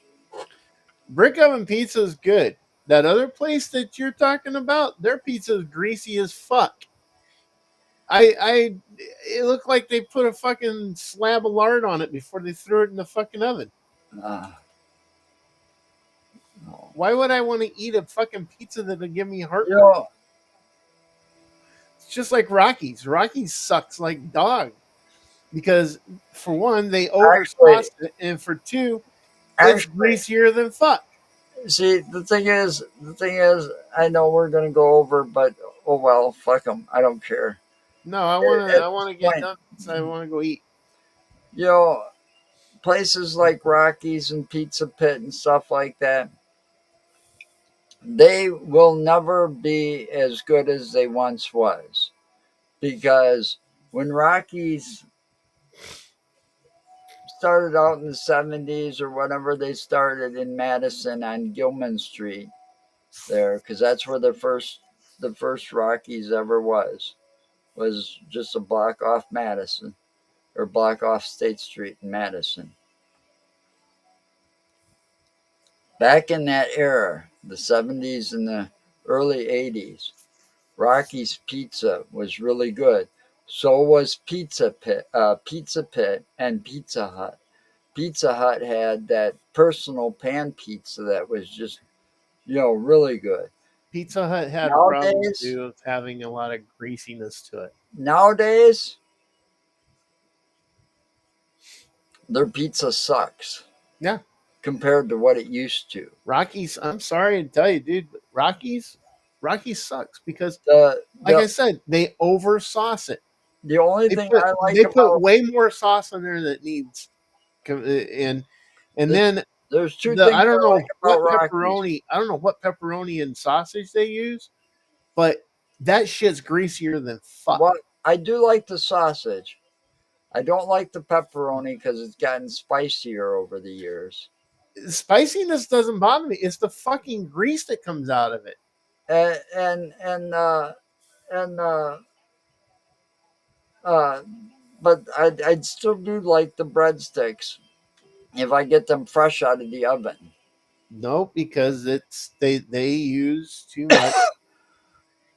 Brick oven pizza is good. That other place that you're talking about, their pizza is greasy as fuck. It looked like they put a fucking slab of lard on it before they threw it in the fucking oven. Uh, no. Why would I want to eat a fucking pizza that'll give me You heartburn? know, It's just like Rockies. Rockies sucks like dog because for one, they actually, oversauce it, and for two, it's actually, greasier than fuck. see, the thing is, I know we're gonna go over, but oh well, fuck them. I don't care. No, At I this want to get point, done. So I want to go eat. you know, places like Rockies and Pizza Pit and stuff like that, they will never be as good as they once was because when Rockies started out in the 70s or whenever they started in Madison on Gilman Street there, because that's where the first Rockies ever was just a block off Madison or block off State Street in Madison. Back in that era, the 70s and the early 80s, Rocky's Pizza was really good. So was Pizza Pit, and Pizza Hut. Pizza Hut had that personal pan pizza that was just, really good. Pizza Hut had a problem Nowadays, too of having a lot of greasiness to it. nowadays, their pizza sucks Yeah, compared to what it used to. Rockies. I'm sorry to tell you, dude, but Rockies sucks because, The like I the said, they oversauce it. the only thing I like They put about way more sauce in there than it needs, and the, then there's two the things I like about Rockies. I don't know what pepperoni and sausage they use, but that shit's greasier than fuck. Well, I do like the sausage. I don't like the pepperoni because it's gotten spicier over the years. Spiciness doesn't bother me. It's the fucking grease that comes out of it. And uh, but I'd still do like the breadsticks if I get them fresh out of the oven. No, because they use too much.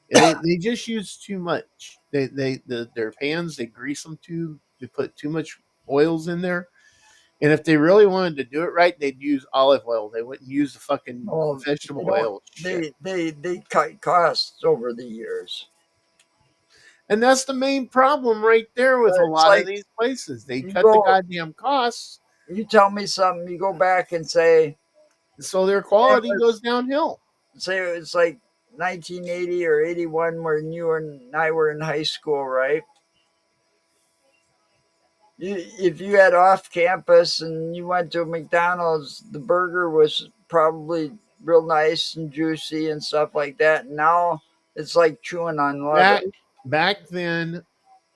They just use too much. Their pans, they grease them too. They put too much oils in there. And if they really wanted to do it right, they'd use olive oil. They wouldn't use the fucking Well, vegetable oil shit. they cut costs over the years. And that's the main problem right there with a It's lot of like these places. They you cut the go, goddamn costs, you tell me something, you go back and say so their it quality was goes downhill. say it's like 1980 or 81 when you and I were in high school, right? If you had off campus and you went to a McDonald's, the burger was probably real nice and juicy and stuff like that. Now it's like chewing on leather. Back back then,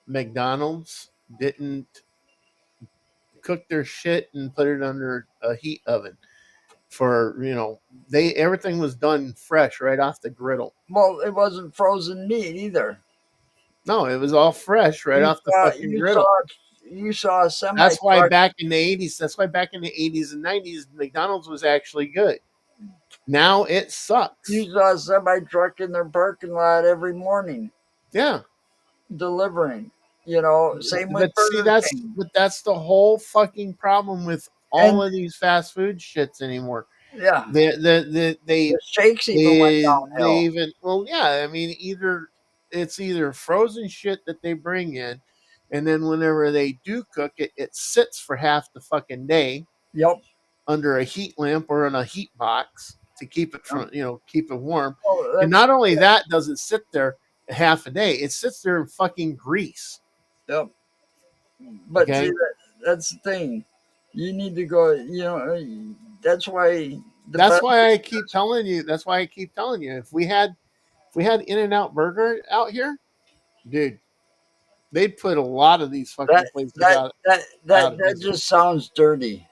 McDonald's didn't cook their shit and put it under a heat oven for they everything was done fresh right off the griddle. Well, it wasn't frozen meat either. No, it was all fresh right You off the saw fucking griddle. you saw a semi That's why truck. back in the 80s, that's why back in the 80s and 90s, McDonald's was actually good. Now it sucks. You saw a semi truck in their parking lot every morning Yeah. delivering. You know, same with But see, Burger King. that's the whole fucking problem with all And of these fast food shits anymore. yeah, the shakes even went They downhill. even, well, yeah, I mean, it's either frozen shit that they bring in, and then whenever they do cook it, it sits for half the fucking day Yep. under a heat lamp or in a heat box to keep it from keep it warm. Oh, And that's not only that doesn't sit there half a day, it sits there in fucking grease. yep. But see, Okay. that's the thing. You need to go. You know, that's why the That's best. why I keep telling you. That's why I keep telling you. If we had In and Out Burger out here, dude, they'd put a lot of these That fucking places out of that business. just sounds dirty.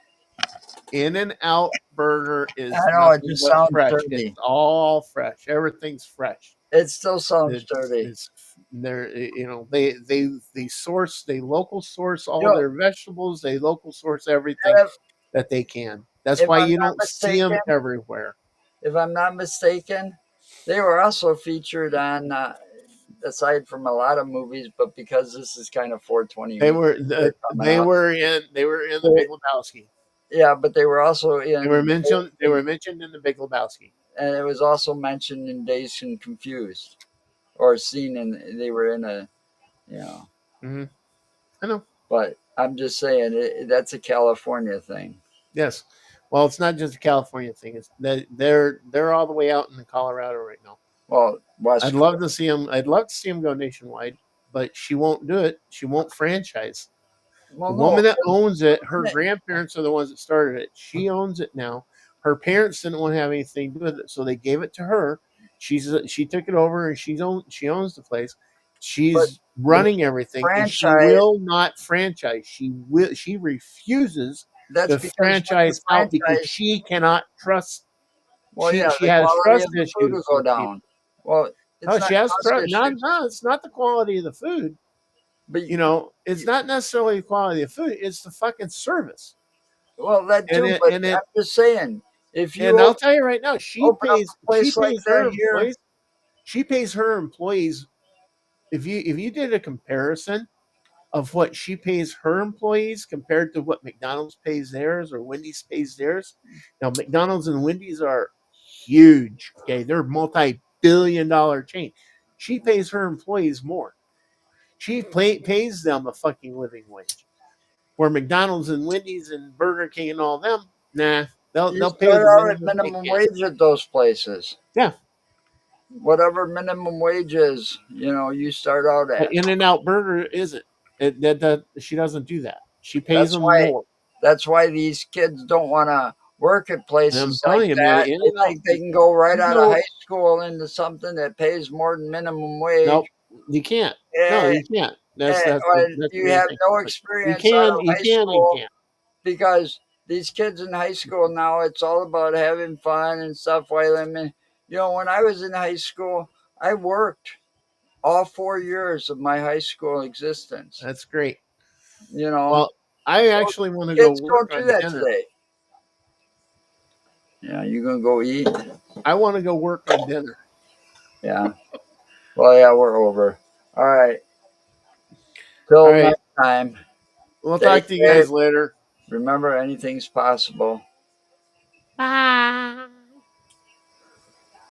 In and Out Burger is I know it nothing just but sounds fresh. It's dirty. all fresh. Everything's fresh. It still sounds It's dirty. it's they're they local source You all know, their vegetables. They local source everything if, that they can. That's if why I'm you not don't see mistaken, them everywhere. they were also featured on. Aside from a lot of movies, but because this is kind of 420 They movies were that are the, coming out. they were in the They, Big Lebowski. yeah, but they were also They were mentioned in the Big Lebowski. and it was also mentioned in Dazed and Confused, or seen in. They were in a, you know. Hmm. I know. But I'm just saying that's a California thing. Yes. Well, it's not just a California thing. It's that they're all the way out in Colorado right now. Well, I'd West love Coast. to see them. I'd love to see them go nationwide, but she won't do it. She won't franchise. The Well, no, woman that owns it, her grandparents are the ones that started it. She owns it now. Her parents didn't want to have anything to do with it, so they gave it to her. She took it over and she owns the place. but She's the running everything, and she franchise. will not franchise. She refuses That's to because when you franchise out because franchise, she cannot trust. well, yeah, She the has quality trust of the food will issues go with people. down. Well, No, it's not she has trust trust. No, issues, no, it's not the quality of the food. but It's not necessarily the quality of food. It's the fucking service. well, that And too. it But and I'm it just saying, if and you I'll tell you right now, open up a she place like pays her that here, employees. She pays her employees. If you did a comparison of what she pays her employees compared to what McDonald's pays theirs or Wendy's pays theirs. Now McDonald's and Wendy's are huge. Okay, they're multi-billion-dollar chain. She pays her employees more. Pays them a fucking living wage. Where McDonald's and Wendy's and Burger King and all them, nah, you they'll pay start the out at minimum they minimum can. wage at those places. Yeah, Whatever minimum wage is, you start out but at. In and Out Burger isn't. That she doesn't do that. She pays That's them why more. that's why these kids don't want to work at And I'm places like telling you, man, that. In They and Out. think they can go right You out of go high school into something that pays more than minimum wage. Nope, you can't. No, And, you can't. That's the you main have thing. no But you experience out can, of you high can, and school can't. because these kids in high school now, it's all about having fun and stuff. While I mean, You know, when I was in high school, I worked all 4 years of my high school existence. That's great. You know, Well, I actually want to go kids work don't do on that dinner. today. Yeah, you gonna go eat? I want to go work on dinner. Yeah. Well, yeah, we're over. All right. All Till right. next time. We'll Stay talk to you safe. guys later. Remember, anything's possible. Bye.